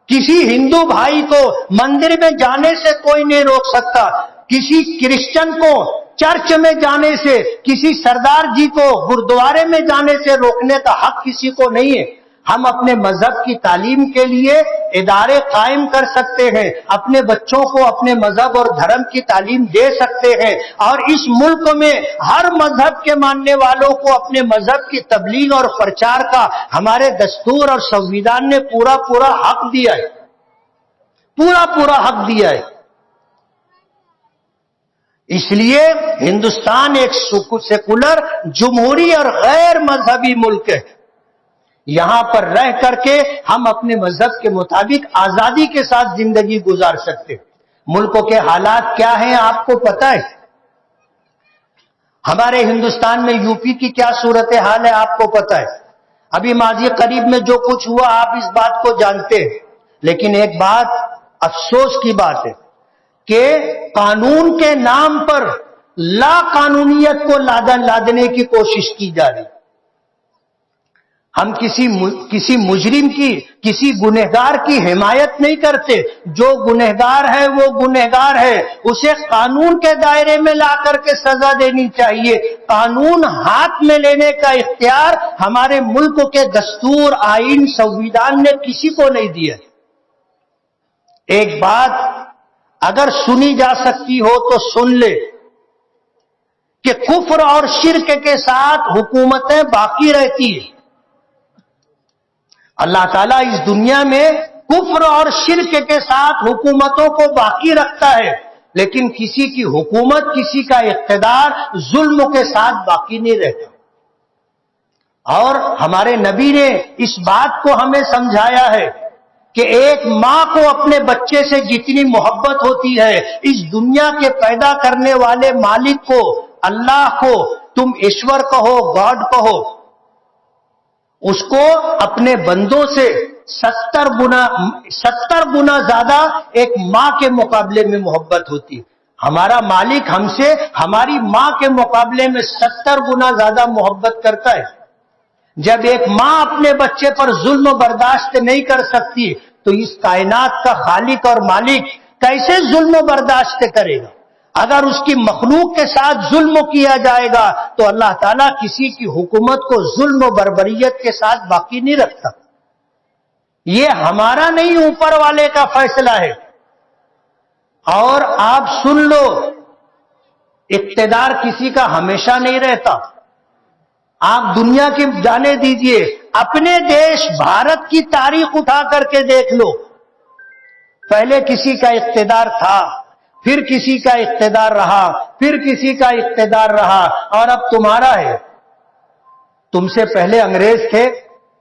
Speaker 1: کسی ہندو بھائی کو مندر میں جانے سے کوئی نہیں روک سکتا، کسی کرسچن کو چرچ میں جانے سے، کسی سردار جی کو گردوارے میں جانے سے روکنے کا حق کسی کو نہیں ہے۔ ہم اپنے مذہب کی تعلیم کے لیے ادارے قائم کر سکتے ہیں، اپنے بچوں کو اپنے مذہب اور دھرم کی تعلیم دے سکتے ہیں، اور اس ملک میں ہر مذہب کے ماننے والوں کو اپنے مذہب کی تبلیغ اور پرچار کا ہمارے دستور اور سنویدھان نے پورا حق دیا ہے، پورا حق دیا ہے۔ اس لیے ہندوستان ایک سیکولر، جمہوری اور غیر مذہبی ملک ہے۔ یہاں پر رہ کر کے ہم اپنے مذہب کے مطابق آزادی کے ساتھ زندگی گزار سکتے ہیں۔ ملکوں کے حالات کیا ہیں آپ کو پتہ ہے؟ ہمارے ہندوستان میں یو پی کی کیا صورتحال ہے آپ کو پتہ ہے؟ ابھی ماضی قریب میں جو کچھ ہوا آپ اس بات کو جانتے ہیں، لیکن ایک بات افسوس کی بات ہے کہ قانون کے نام پر لا قانونیت کو لادنے کی کوشش کی جا رہی۔ ہم کسی مجرم کی، کسی گنہگار کی حمایت نہیں کرتے، جو گنہگار ہے وہ گنہگار ہے، اسے قانون کے دائرے میں لا کر کے سزا دینی چاہیے۔ قانون ہاتھ میں لینے کا اختیار ہمارے ملک کے دستور، آئین، سنویدھان نے کسی کو نہیں دیا۔ ایک بات اگر سنی جا سکتی ہو تو سن لے کہ کفر اور شرک کے ساتھ حکومتیں باقی رہتی ہیں۔ اللہ تعالیٰ اس دنیا میں کفر اور شرک کے ساتھ حکومتوں کو باقی رکھتا ہے، لیکن کسی کی حکومت، کسی کا اقتدار ظلم کے ساتھ باقی نہیں رہتا۔ اور ہمارے نبی نے اس بات کو ہمیں سمجھایا ہے کہ ایک ماں کو اپنے بچے سے جتنی محبت ہوتی ہے، اس دنیا کے پیدا کرنے والے مالک کو، اللہ کو تم ایشور کہو، گاڈ کہو، اس کو اپنے بندوں سے 70 گنا زیادہ ایک ماں کے مقابلے میں محبت ہوتی ہے۔ ہمارا مالک ہم سے ہماری ماں کے مقابلے میں 70 گنا زیادہ محبت کرتا ہے۔ جب ایک ماں اپنے بچے پر ظلم برداشت نہیں کر سکتی تو اس کائنات کا خالق اور مالک کیسے ظلم برداشت کرے گا؟ اگر اس کی مخلوق کے ساتھ ظلم کیا جائے گا تو اللہ تعالیٰ کسی کی حکومت کو ظلم و بربریت کے ساتھ باقی نہیں رکھتا۔ یہ ہمارا نہیں، اوپر والے کا فیصلہ ہے۔ اور آپ سن لو، اقتدار کسی کا ہمیشہ نہیں رہتا۔ آپ دنیا کی جانے دیجئے، اپنے دیش بھارت کی تاریخ اٹھا کر کے دیکھ لو، پہلے کسی کا اقتدار تھا، پھر کسی کا اقتدار رہا، پھر کسی کا اقتدار رہا، اور اب تمہارا ہے۔ تم سے پہلے انگریز تھے،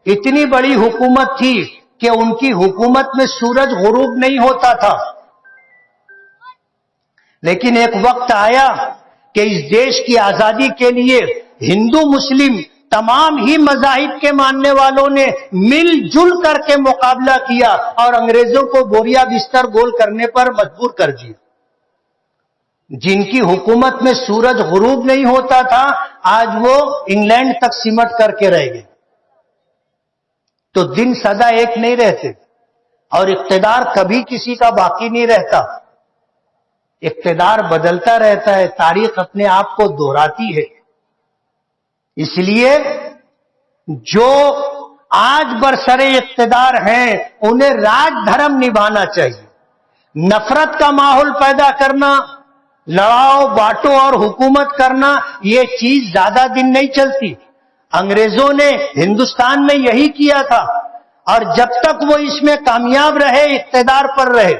Speaker 1: اتنی بڑی حکومت تھی کہ ان کی حکومت میں سورج غروب نہیں ہوتا تھا، لیکن ایک وقت آیا کہ اس دیش کی آزادی کے لیے ہندو مسلم تمام ہی مذاہب کے ماننے والوں نے مل جل کر کے مقابلہ کیا اور انگریزوں کو بوریا بستر گول کرنے پر مجبور کر دیا۔ جن کی حکومت میں سورج غروب نہیں ہوتا تھا، آج وہ انگلینڈ تک سمٹ کر کے رہ گئے۔ تو دن سدا ایک نہیں رہتے، اور اقتدار کبھی کسی کا باقی نہیں رہتا، اقتدار بدلتا رہتا ہے، تاریخ اپنے آپ کو دہراتی ہے۔ اس لیے جو آج برسر اقتدار ہیں انہیں راج دھرم نبھانا چاہیے۔ نفرت کا ماحول پیدا کرنا، لڑاؤ بانٹو اور حکومت کرنا، یہ چیز زیادہ دن نہیں چلتی۔ انگریزوں نے ہندوستان میں یہی کیا تھا، اور جب تک وہ اس میں کامیاب رہے، اقتدار پر رہے،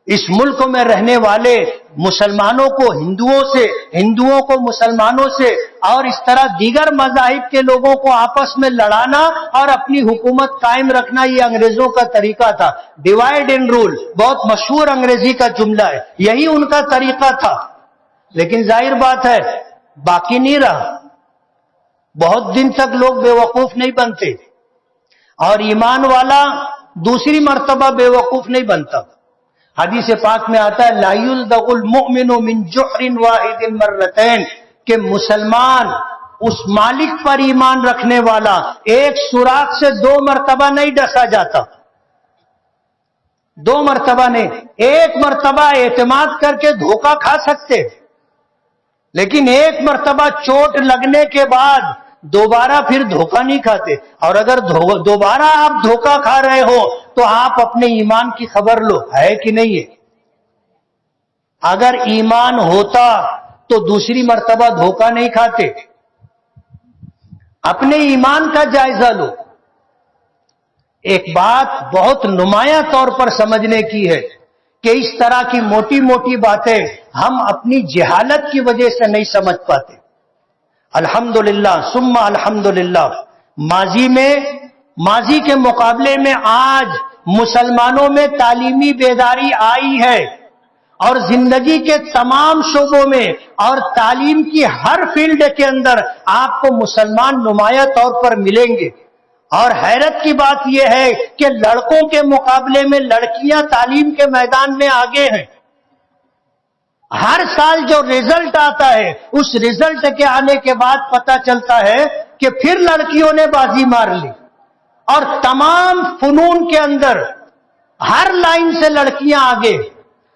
Speaker 1: اس ملک میں رہنے والے مسلمانوں کو ہندوؤں سے، ہندوؤں کو مسلمانوں سے، اور اس طرح دیگر مذاہب کے لوگوں کو آپس میں لڑانا اور اپنی حکومت قائم رکھنا، یہ انگریزوں کا طریقہ تھا۔ ڈیوائیڈ اینڈ رول بہت مشہور انگریزی کا جملہ ہے، یہی ان کا طریقہ تھا۔ لیکن ظاہر بات ہے باقی نہیں رہا، بہت دن تک لوگ بے وقوف نہیں بنتے، اور ایمان والا دوسری مرتبہ بے وقوف نہیں بنتا۔ حدیث پاک میں آتا ہے لا یلدغ المؤمن من جحر واحد مرتين، کہ مسلمان اس مالک پر ایمان رکھنے والا ایک سوراخ سے 2 مرتبہ نہیں ڈسا جاتا. 2 مرتبہ نہیں، 1 مرتبہ اعتماد کر کے دھوکہ کھا سکتے، لیکن 1 مرتبہ چوٹ لگنے کے بعد دوبارہ پھر دھوکہ نہیں کھاتے. اور اگر دوبارہ آپ دھوکہ کھا رہے ہو تو آپ اپنے ایمان کی خبر لو، ہے کہ نہیں ہے. اگر ایمان ہوتا تو دوسری مرتبہ دھوکہ نہیں کھاتے. اپنے ایمان کا جائزہ لو. ایک بات بہت نمایاں طور پر سمجھنے کی ہے کہ اس طرح کی موٹی موٹی باتیں ہم اپنی جہالت کی وجہ سے نہیں سمجھ پاتے. الحمدللہ ثم الحمدللہ، ماضی کے مقابلے میں آج مسلمانوں میں تعلیمی بیداری آئی ہے، اور زندگی کے تمام شعبوں میں اور تعلیم کی ہر فیلڈ کے اندر آپ کو مسلمان نمایاں طور پر ملیں گے. اور حیرت کی بات یہ ہے کہ لڑکوں کے مقابلے میں لڑکیاں تعلیم کے میدان میں آگے ہیں. ہر سال جو رزلٹ آتا ہے اس رزلٹ کے آنے کے بعد پتہ چلتا ہے کہ پھر لڑکیوں نے بازی مار لی، اور تمام فنون کے اندر ہر لائن سے لڑکیاں آگے.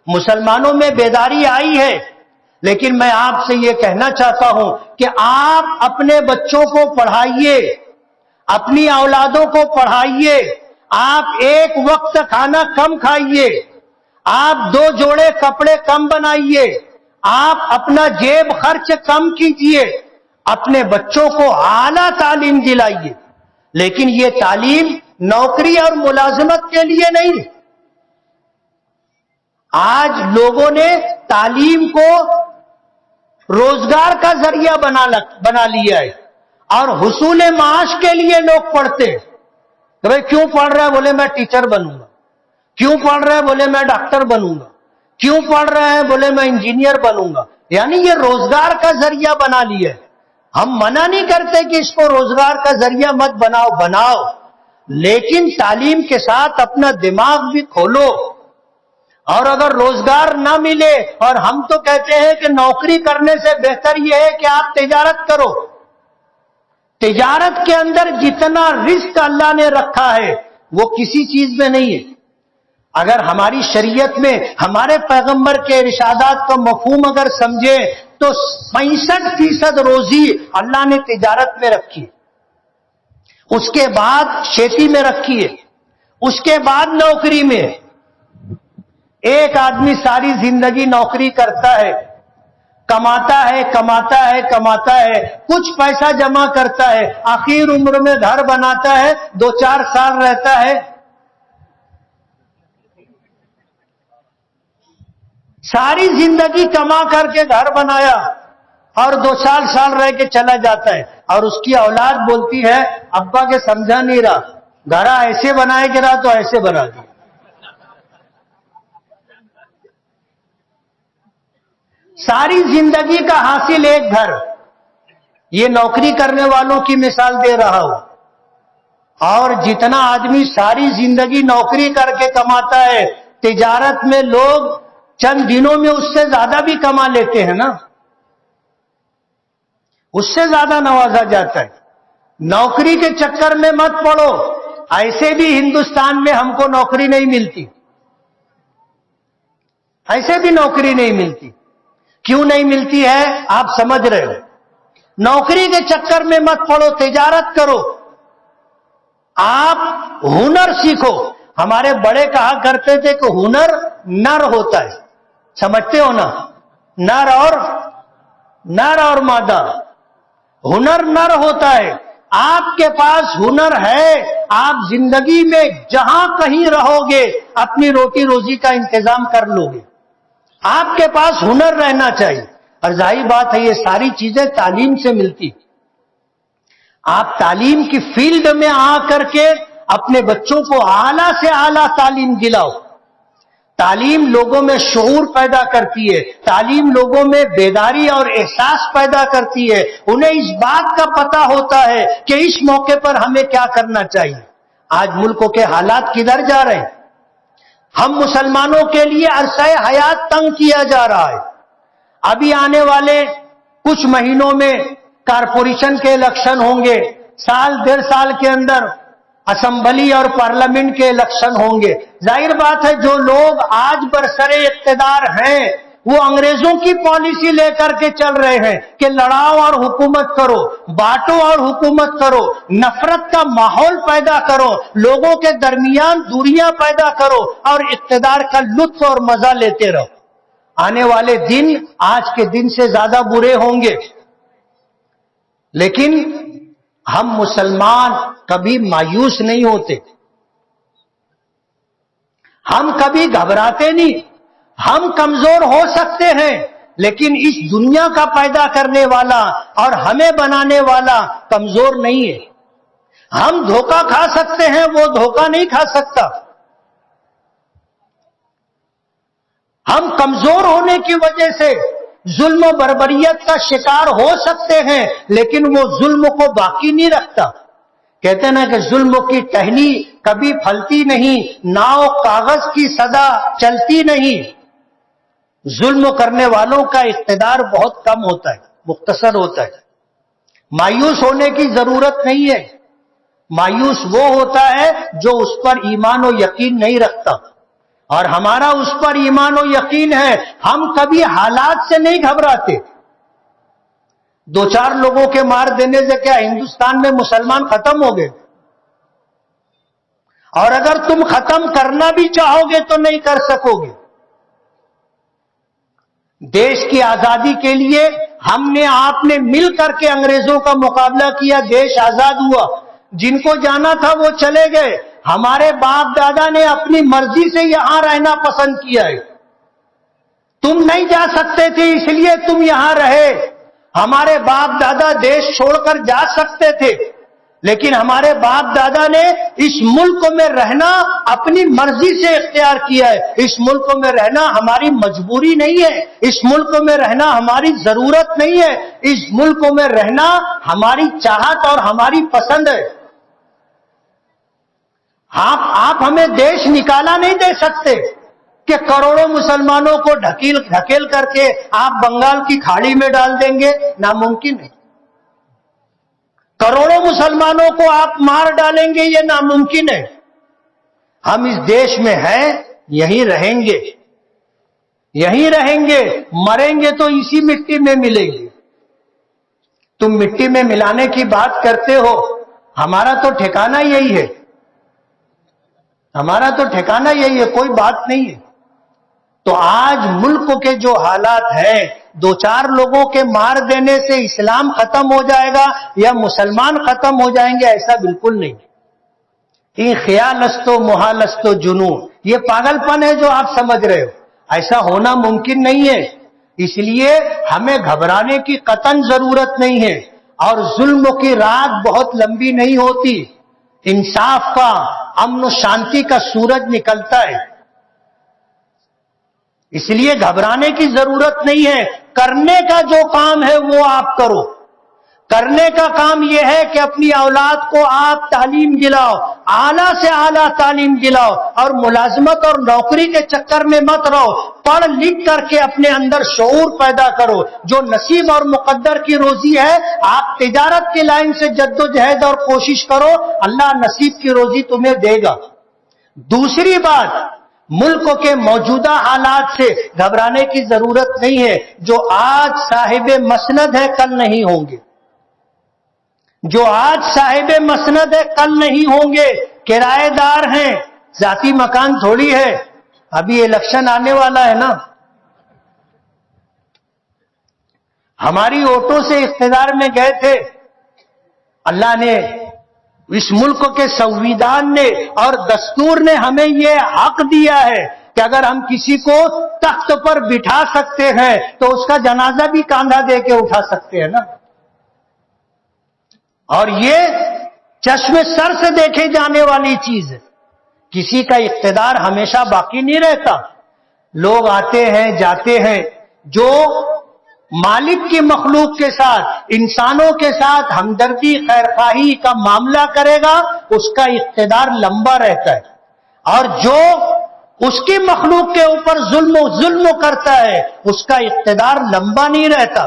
Speaker 1: مسلمانوں میں بیداری آئی ہے، لیکن میں آپ سے یہ کہنا چاہتا ہوں کہ آپ اپنے بچوں کو پڑھائیے، اپنی اولادوں کو پڑھائیے. آپ 1 وقت کھانا کم کھائیے، آپ 2 جوڑے کپڑے کم بنائیے، آپ اپنا جیب خرچ کم کیجیے، اپنے بچوں کو اعلیٰ تعلیم دلائیے. لیکن یہ تعلیم نوکری اور ملازمت کے لیے نہیں. آج لوگوں نے تعلیم کو روزگار کا ذریعہ بنا لیا ہے، اور حصول معاش کے لیے لوگ پڑھتے ہیں. کہ بھئی کیوں پڑھ رہا ہے؟ بولے میں ٹیچر بنوں گا. کیوں پڑھ رہا ہے؟ بولے میں ڈاکٹر بنوں گا. کیوں پڑھ رہا ہے؟ بولے میں انجینئر بنوں گا. یعنی یہ روزگار کا ذریعہ بنا لیا ہے. ہم منع نہیں کرتے کہ اس کو روزگار کا ذریعہ مت بناؤ، لیکن تعلیم کے ساتھ اپنا دماغ بھی کھولو. اور اگر روزگار نہ ملے، اور ہم تو کہتے ہیں کہ نوکری کرنے سے بہتر یہ ہے کہ آپ تجارت کرو. تجارت کے اندر جتنا رزق اللہ نے رکھا ہے وہ کسی چیز میں نہیں ہے. اگر ہماری شریعت میں ہمارے پیغمبر کے ارشادات کا مفہوم اگر سمجھے تو 65% روزی اللہ نے تجارت میں رکھی ہے، اس کے بعد کھیتی میں رکھی ہے، اس کے بعد نوکری میں. ایک آدمی ساری زندگی نوکری کرتا ہے، کماتا ہے، کچھ پیسہ جمع کرتا ہے، آخر عمر میں گھر بناتا ہے، 2-4 سال رہتا ہے. ساری زندگی کما کر کے گھر بنایا اور 2-4 سال رہ کے چلا جاتا ہے، اور اس کی اولاد بولتی ہے ابا کے سمجھا نہیں رہا، گھر ایسے بنائے گا تو ایسے بنا دیا. ساری زندگی کا حاصل ایک گھر. یہ نوکری کرنے والوں کی مثال دے رہا ہوں. اور جتنا آدمی ساری زندگی نوکری کر کے کماتا ہے، تجارت میں لوگ چند دنوں میں اس سے زیادہ بھی کما لیتے ہیں نا، اس سے زیادہ نوازا جاتا ہے. نوکری کے چکر میں مت پڑو. ایسے بھی ہندوستان میں ہم کو نوکری نہیں ملتی، ایسے بھی نوکری نہیں ملتی. کیوں نہیں ملتی ہے آپ سمجھ رہے ہو. نوکری کے چکر میں مت پڑو، تجارت کرو، آپ ہنر سیکھو. ہمارے بڑے کہا کرتے تھے کہ ہنر نر ہوتا ہے، سمجھتے ہو نا؟ نر اور مادہ. ہنر نر ہوتا ہے. آپ کے پاس ہنر ہے، آپ زندگی میں جہاں کہیں رہو گے اپنی روٹی روزی کا انتظام کر لو گے. آپ کے پاس ہنر رہنا چاہیے. اور ظاہر بات ہے یہ ساری چیزیں تعلیم سے ملتی. آپ تعلیم کی فیلڈ میں آ کر کے اپنے بچوں کو اعلیٰ سے اعلیٰ تعلیم دلاؤ. تعلیم لوگوں میں شعور پیدا کرتی ہے، تعلیم لوگوں میں بیداری اور احساس پیدا کرتی ہے. انہیں اس بات کا پتہ ہوتا ہے کہ اس موقع پر ہمیں کیا کرنا چاہیے. آج ملکوں کے حالات کدھر جا رہے ہیں؟ ہم مسلمانوں کے لیے عرصہ حیات تنگ کیا جا رہا ہے. ابھی آنے والے کچھ مہینوں میں کارپوریشن کے الیکشن ہوں گے، سال 1.5 سال کے اندر اسمبلی اور پارلیمنٹ کے الیکشن ہوں گے۔ ظاہر بات ہے جو لوگ آج برسر اقتدار ہیں وہ انگریزوں کی پالیسی لے کر کے چل رہے ہیں کہ لڑاؤ اور حکومت کرو، بانٹو اور حکومت کرو، نفرت کا ماحول پیدا کرو، لوگوں کے درمیان دوریاں پیدا کرو اور اقتدار کا لطف اور مزہ لیتے رہو۔ آنے والے دن آج کے دن سے زیادہ برے ہوں گے، لیکن ہم مسلمان کبھی مایوس نہیں ہوتے، ہم کبھی گھبراتے نہیں۔ ہم کمزور ہو سکتے ہیں لیکن اس دنیا کا پیدا کرنے والا اور ہمیں بنانے والا کمزور نہیں ہے۔ ہم دھوکہ کھا سکتے ہیں، وہ دھوکہ نہیں کھا سکتا۔ ہم کمزور ہونے کی وجہ سے ظلم و بربریت کا شکار ہو سکتے ہیں لیکن وہ ظلم کو باقی نہیں رکھتا۔ کہتے ہیں نا کہ ظلم کی ٹہنی کبھی پھلتی نہیں، ناؤ کاغذ کی سدا چلتی نہیں۔ ظلم کرنے والوں کا اقتدار بہت کم ہوتا ہے، مختصر ہوتا ہے۔ مایوس ہونے کی ضرورت نہیں ہے۔ مایوس وہ ہوتا ہے جو اس پر ایمان و یقین نہیں رکھتا، اور ہمارا اس پر ایمان و یقین ہے۔ ہم کبھی حالات سے نہیں گھبراتے۔ 2-4 لوگوں کے مار دینے سے کیا ہندوستان میں مسلمان ختم ہو گئے؟ اور اگر تم ختم کرنا بھی چاہو گے تو نہیں کر سکو گے۔ دیش کی آزادی کے لیے ہم نے آپ نے مل کر کے انگریزوں کا مقابلہ کیا، دیش آزاد ہوا۔ جن کو جانا تھا وہ چلے گئے۔ ہمارے باپ دادا نے اپنی مرضی سے یہاں رہنا پسند کیا ہے۔ تم نہیں جا سکتے تھے اس لیے تم یہاں رہے۔ ہمارے باپ دادا دیش چھوڑ کر جا سکتے تھے لیکن ہمارے باپ دادا نے اس ملک میں رہنا اپنی مرضی سے اختیار کیا ہے۔ اس ملک میں رہنا ہماری مجبوری نہیں ہے، اس ملک میں رہنا ہماری ضرورت نہیں ہے، اس ملک میں رہنا ہماری چاہت اور ہماری پسند ہے۔ آپ ہمیں دیش نکالا نہیں دے سکتے کہ کروڑوں مسلمانوں کو ڈھکیل کر کے آپ بنگال کی کھاڑی میں ڈال دیں گے، ناممکن ہے۔ کروڑوں مسلمانوں کو آپ مار ڈالیں گے، یہ ناممکن ہے۔ ہم اس دیش میں ہیں، یہیں رہیں گے، یہیں رہیں گے، مریں گے تو اسی مٹی میں ملیں گے۔ تم مٹی میں ملانے کی بات کرتے ہو، ہمارا تو ٹھکانہ یہی ہے، ہمارا تو ٹھکانہ یہی ہے، کوئی بات نہیں ہے۔ تو آج ملک کے جو حالات ہیں، 2-4 لوگوں کے مار دینے سے اسلام ختم ہو جائے گا یا مسلمان ختم ہو جائیں گے، ایسا بالکل نہیں۔ یہ خیال است و محال است و جنون، یہ پاگل پن ہے جو آپ سمجھ رہے ہو، ایسا ہونا ممکن نہیں ہے۔ اس لیے ہمیں گھبرانے کی قطعاً ضرورت نہیں ہے، اور ظلم کی رات بہت لمبی نہیں ہوتی، انصاف کا، امن و شانتی کا سورج نکلتا ہے۔ اس لیے گھبرانے کی ضرورت نہیں ہے۔ کرنے کا جو کام ہے وہ آپ کرو۔ کرنے کا کام یہ ہے کہ اپنی اولاد کو آپ تعلیم دلاؤ، اعلیٰ سے اعلیٰ تعلیم دلاؤ، اور ملازمت اور نوکری کے چکر میں مت رہو۔ پڑھ لکھ کر کے اپنے اندر شعور پیدا کرو۔ جو نصیب اور مقدر کی روزی ہے، آپ تجارت کی لائن سے جدوجہد اور کوشش کرو، اللہ نصیب کی روزی تمہیں دے گا۔ دوسری بات، ملک کے موجودہ حالات سے گھبرانے کی ضرورت نہیں ہے۔ جو آج صاحب مسند ہے کل نہیں ہوں گے، جو آج صاحب مسند ہے کل نہیں ہوں گے۔ کرایہ دار ہیں، ذاتی مکان تھوڑی ہے۔ ابھی الیکشن آنے والا ہے نا، ہماری ووٹوں سے اقتدار میں گئے تھے۔ اللہ نے، اس ملک کے سنویدھان نے اور دستور نے ہمیں یہ حق دیا ہے کہ اگر ہم کسی کو تخت پر بٹھا سکتے ہیں تو اس کا جنازہ بھی کاندھا دے کے اٹھا سکتے ہیں نا۔ اور یہ چشم سر سے دیکھے جانے والی چیز ہے۔ کسی کا اقتدار ہمیشہ باقی نہیں رہتا، لوگ آتے ہیں جاتے ہیں۔ جو مالک کی مخلوق کے ساتھ، انسانوں کے ساتھ ہمدردی خیرخواہی کا معاملہ کرے گا اس کا اقتدار لمبا رہتا ہے، اور جو اس کی مخلوق کے اوپر ظلم کرتا ہے اس کا اقتدار لمبا نہیں رہتا۔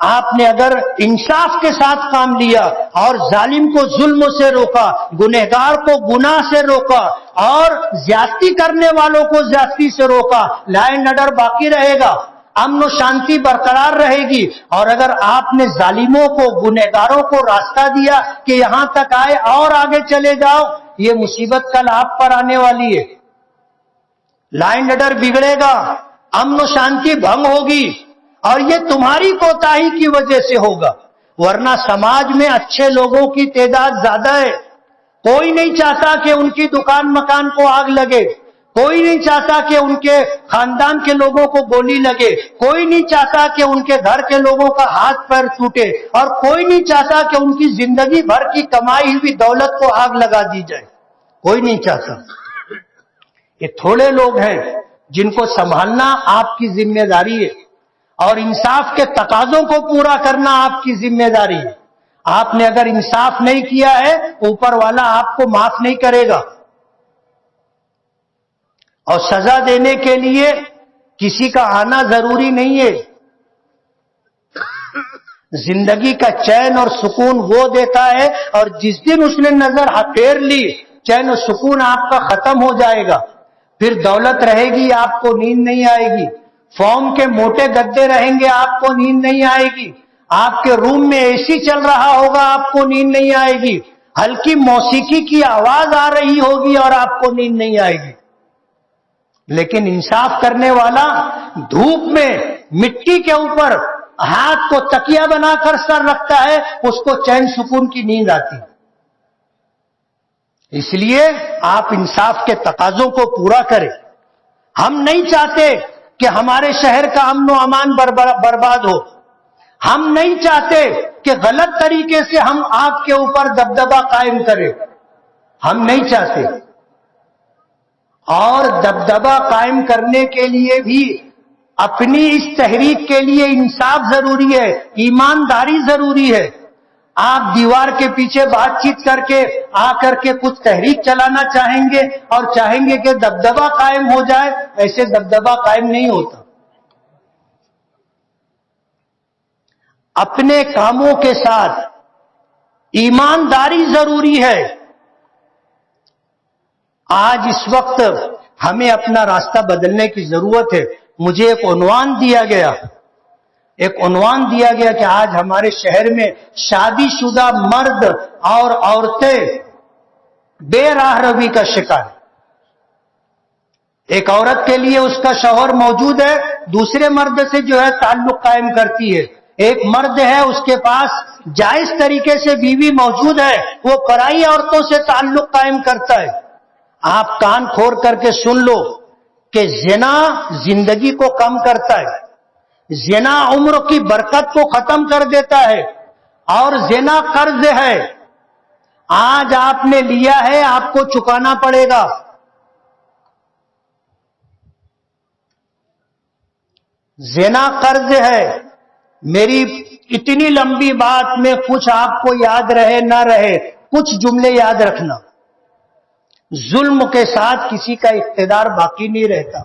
Speaker 1: آپ نے اگر انصاف کے ساتھ کام لیا اور ظالم کو ظلم سے روکا، گنہگار کو گناہ سے روکا اور زیادتی کرنے والوں کو زیادتی سے روکا، لا اینڈ آرڈر باقی رہے گا، امن و شانتی برقرار رہے گی۔ اور اگر آپ نے ظالموں کو، گنہگاروں کو راستہ دیا کہ یہاں تک آئے اور آگے چلے جاؤ، یہ مصیبت کل آپ پر آنے والی ہے۔ لا اینڈ آرڈر بگڑے گا، امن و شانتی بھنگ ہوگی، اور یہ تمہاری کوتاہی کی وجہ سے ہوگا، ورنہ سماج میں اچھے لوگوں کی تعداد زیادہ ہے۔ کوئی نہیں چاہتا کہ ان کی دکان مکان کو آگ لگے، کوئی نہیں چاہتا کہ ان کے خاندان کے لوگوں کو گولی لگے، کوئی نہیں چاہتا کہ ان کے گھر کے لوگوں کا ہاتھ پیر ٹوٹے، اور کوئی نہیں چاہتا کہ ان کی زندگی بھر کی کمائی ہوئی دولت کو آگ لگا دی جائے، کوئی نہیں چاہتا۔ یہ تھوڑے لوگ ہیں جن کو سنبھالنا آپ کی ذمہ داری ہے، اور انصاف کے تقاضوں کو پورا کرنا آپ کی ذمہ داری ہے۔ آپ نے اگر انصاف نہیں کیا ہے، اوپر والا آپ کو معاف نہیں کرے گا، اور سزا دینے کے لیے کسی کا آنا ضروری نہیں ہے۔ زندگی کا چین اور سکون وہ دیتا ہے، اور جس دن اس نے نظر پھیر لی، چین و سکون آپ کا ختم ہو جائے گا۔ پھر دولت رہے گی، آپ کو نیند نہیں آئے گی، فوم کے موٹے گدے رہیں گے، آپ کو نیند نہیں آئے گی، آپ کے روم میں اے سی چل رہا ہوگا، آپ کو نیند نہیں آئے گی، ہلکی موسیقی کی آواز آ رہی ہوگی اور آپ کو نیند نہیں آئے گی۔ لیکن انصاف کرنے والا دھوپ میں مٹی کے اوپر ہاتھ کو تکیہ بنا کر سر رکھتا ہے، اس کو چین سکون کی نیند آتی۔ اس لیے آپ انصاف کے تقاضوں کو پورا کریں۔ ہم نہیں چاہتے کہ ہمارے شہر کا امن و امان برباد ہو، ہم نہیں چاہتے کہ غلط طریقے سے ہم آپ کے اوپر دبدبہ قائم کریں، ہم نہیں چاہتے۔ اور دبدبہ قائم کرنے کے لیے بھی اپنی اس تحریک کے لیے انصاف ضروری ہے، ایمانداری ضروری ہے۔ آپ دیوار کے پیچھے بات چیت کر کے آ کر کے کچھ تحریک چلانا چاہیں گے اور چاہیں گے کہ دبدبہ قائم ہو جائے، ایسے دبدبہ قائم نہیں ہوتا۔ اپنے کاموں کے ساتھ ایمانداری ضروری ہے۔ آج اس وقت ہمیں اپنا راستہ بدلنے کی ضرورت ہے۔ مجھے ایک عنوان دیا گیا کہ آج ہمارے شہر میں شادی شدہ مرد اور عورتیں بے راہ روی کا شکار ہیں۔ ایک عورت کے لیے اس کا شوہر موجود ہے، دوسرے مرد سے جو ہے تعلق قائم کرتی ہے۔ ایک مرد ہے، اس کے پاس جائز طریقے سے بیوی موجود ہے، وہ پرائی عورتوں سے تعلق قائم کرتا ہے۔ آپ کان کھول کر کے سن لو کہ زنا زندگی کو کم کرتا ہے، زنا عمر کی برکت کو ختم کر دیتا ہے، اور زنا قرض ہے۔ آج آپ نے لیا ہے، آپ کو چکانا پڑے گا۔ زنا قرض ہے۔ میری اتنی لمبی بات میں کچھ آپ کو یاد رہے نہ رہے، کچھ جملے یاد رکھنا۔ ظلم کے ساتھ کسی کا اقتدار باقی نہیں رہتا،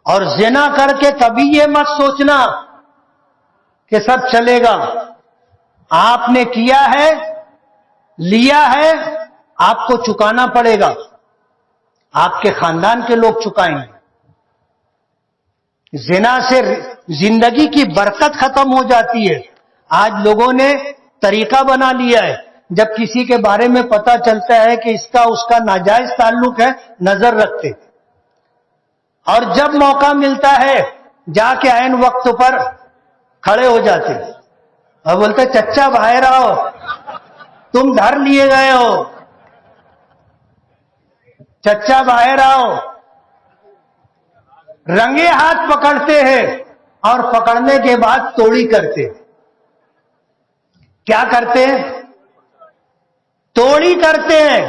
Speaker 1: اور زنا کر کے کبھی یہ مت سوچنا کہ سب چلے گا۔ آپ نے کیا ہے، لیا ہے، آپ کو چکانا پڑے گا، آپ کے خاندان کے لوگ چکائیں گے۔ زنا سے زندگی کی برکت ختم ہو جاتی ہے۔ آج لوگوں نے طریقہ بنا لیا ہے، جب کسی کے بارے میں پتا چلتا ہے کہ اس کا ناجائز تعلق ہے، نظر رکھتے، اور جب موقع ملتا ہے جا کے عین وقت پر کھڑے ہو جاتے اور بولتے چچا باہر آؤ، تم دھر لیے گئے ہو، چچا باہر آؤ۔ رنگے ہاتھ پکڑتے ہیں، اور پکڑنے کے بعد توڑی کرتے۔ کیا کرتے ہیں؟ توڑی کرتے ہیں۔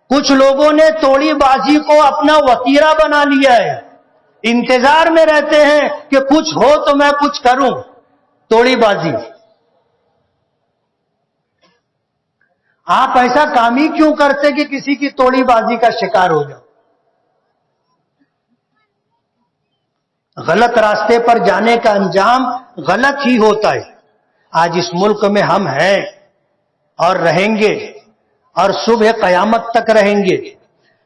Speaker 1: کچھ لوگوں نے توڑی بازی کو اپنا وتیرہ بنا لیا ہے، انتظار میں رہتے ہیں کہ کچھ ہو تو میں کچھ کروں۔ توڑی بازی۔ آپ ایسا کام ہی کیوں کرتے کہ کسی کی توڑی بازی کا شکار ہو جاؤ؟ غلط راستے پر جانے کا انجام غلط ہی ہوتا ہے۔ آج اس ملک میں ہم ہیں اور رہیں گے اور صبح قیامت تک رہیں گے.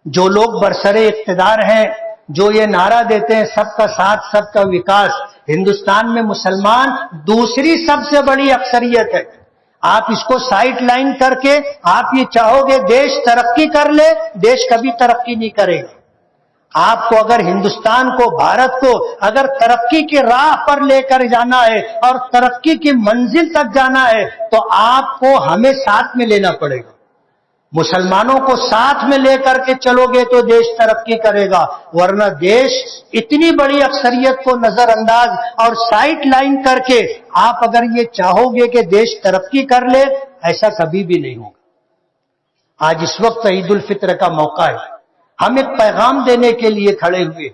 Speaker 1: جو لوگ برسر اقتدار ہیں، جو یہ نعرہ دیتے ہیں سب کا ساتھ سب کا وکاس، ہندوستان میں مسلمان دوسری سب سے بڑی اکثریت ہے. آپ اس کو سائڈ لائن کر کے آپ یہ چاہو گے دیش ترقی کر لے، دیش کبھی ترقی نہیں کرے گا. آپ کو اگر ہندوستان کو، بھارت کو اگر ترقی کی راہ پر لے کر جانا ہے اور ترقی کی منزل تک جانا ہے تو آپ کو ہمیں ساتھ میں لینا پڑے گا. مسلمانوں کو ساتھ میں لے کر کے چلو گے تو دیش ترقی کرے گا، ورنہ دیش اتنی بڑی اکثریت کو نظر انداز اور سائڈ لائن کر کے آپ اگر یہ چاہو گے کہ دیش ترقی کر لے، ایسا کبھی بھی نہیں ہوگا. آج اس وقت عید الفطر کا موقع ہے. ہم ایک پیغام دینے کے لیے کھڑے ہوئے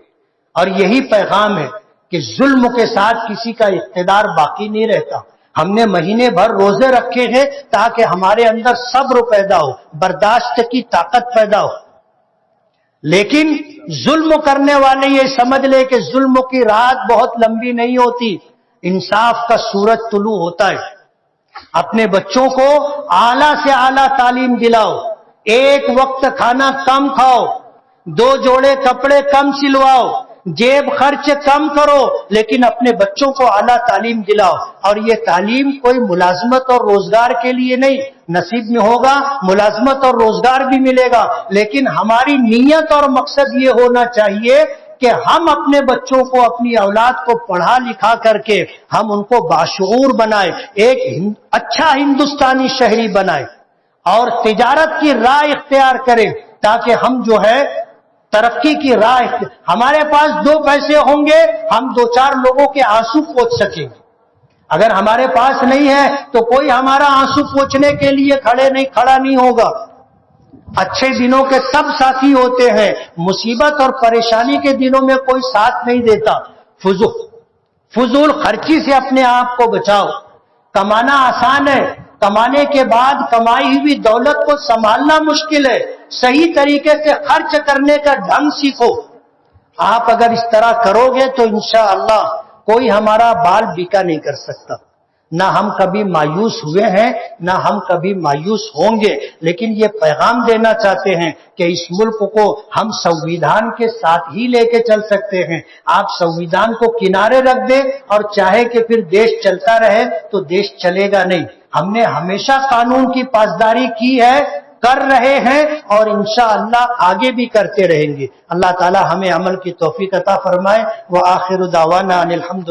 Speaker 1: اور یہی پیغام ہے کہ ظلم کے ساتھ کسی کا اقتدار باقی نہیں رہتا. ہم نے مہینے بھر روزے رکھے ہیں تاکہ ہمارے اندر صبر پیدا ہو، برداشت کی طاقت پیدا ہو. لیکن ظلم کرنے والے یہ سمجھ لے کہ ظلم کی رات بہت لمبی نہیں ہوتی، انصاف کا سورج طلوع ہوتا ہے. اپنے بچوں کو اعلیٰ سے اعلیٰ تعلیم دلاؤ، ایک وقت کھانا کم کھاؤ، 2 جوڑے کپڑے کم سلواؤ، جیب خرچ کم کرو، لیکن اپنے بچوں کو اعلیٰ تعلیم دلاؤ. اور یہ تعلیم کوئی ملازمت اور روزگار کے لیے نہیں، نصیب میں ہوگا ملازمت اور روزگار بھی ملے گا، لیکن ہماری نیت اور مقصد یہ ہونا چاہیے کہ ہم اپنے بچوں کو، اپنی اولاد کو پڑھا لکھا کر کے ہم ان کو باشعور بنائیں، ایک اچھا ہندوستانی شہری بنائیں اور تجارت کی راہ اختیار کریں تاکہ ہم جو ہے ترقی کی راہ، ہمارے پاس 2 پیسے ہوں گے ہم 2-4 لوگوں کے آنسو پوچھ سکیں گے. اگر ہمارے پاس نہیں ہے تو کوئی ہمارا آنسو پوچھنے کے لیے کھڑا نہیں ہوگا. اچھے دنوں کے سب ساتھی ہوتے ہیں، مصیبت اور پریشانی کے دنوں میں کوئی ساتھ نہیں دیتا. فضول خرچی سے اپنے آپ کو بچاؤ. کمانا آسان ہے، کمانے کے بعد کمائی ہوئی دولت کو سنبھالنا مشکل ہے. صحیح طریقے سے خرچ کرنے کا ڈھنگ سیکھو. آپ اگر اس طرح کرو گے تو انشاءاللہ کوئی ہمارا بال بیکا نہیں کر سکتا. نہ ہم کبھی مایوس ہوئے ہیں، نہ ہم کبھی مایوس ہوں گے. لیکن یہ پیغام دینا چاہتے ہیں کہ اس ملک کو ہم سنویدھان کے ساتھ ہی لے کے چل سکتے ہیں. آپ سنویدھان کو کنارے رکھ دیں اور چاہے کہ پھر دیش چلتا رہے تو دیش چلے گا نہیں. ہم نے ہمیشہ قانون کی پاسداری کی ہے، کر رہے ہیں اور انشاءاللہ آگے بھی کرتے رہیں گے. اللہ تعالی ہمیں عمل کی توفیق عطا فرمائے. وآخر دعوانا ان الحمد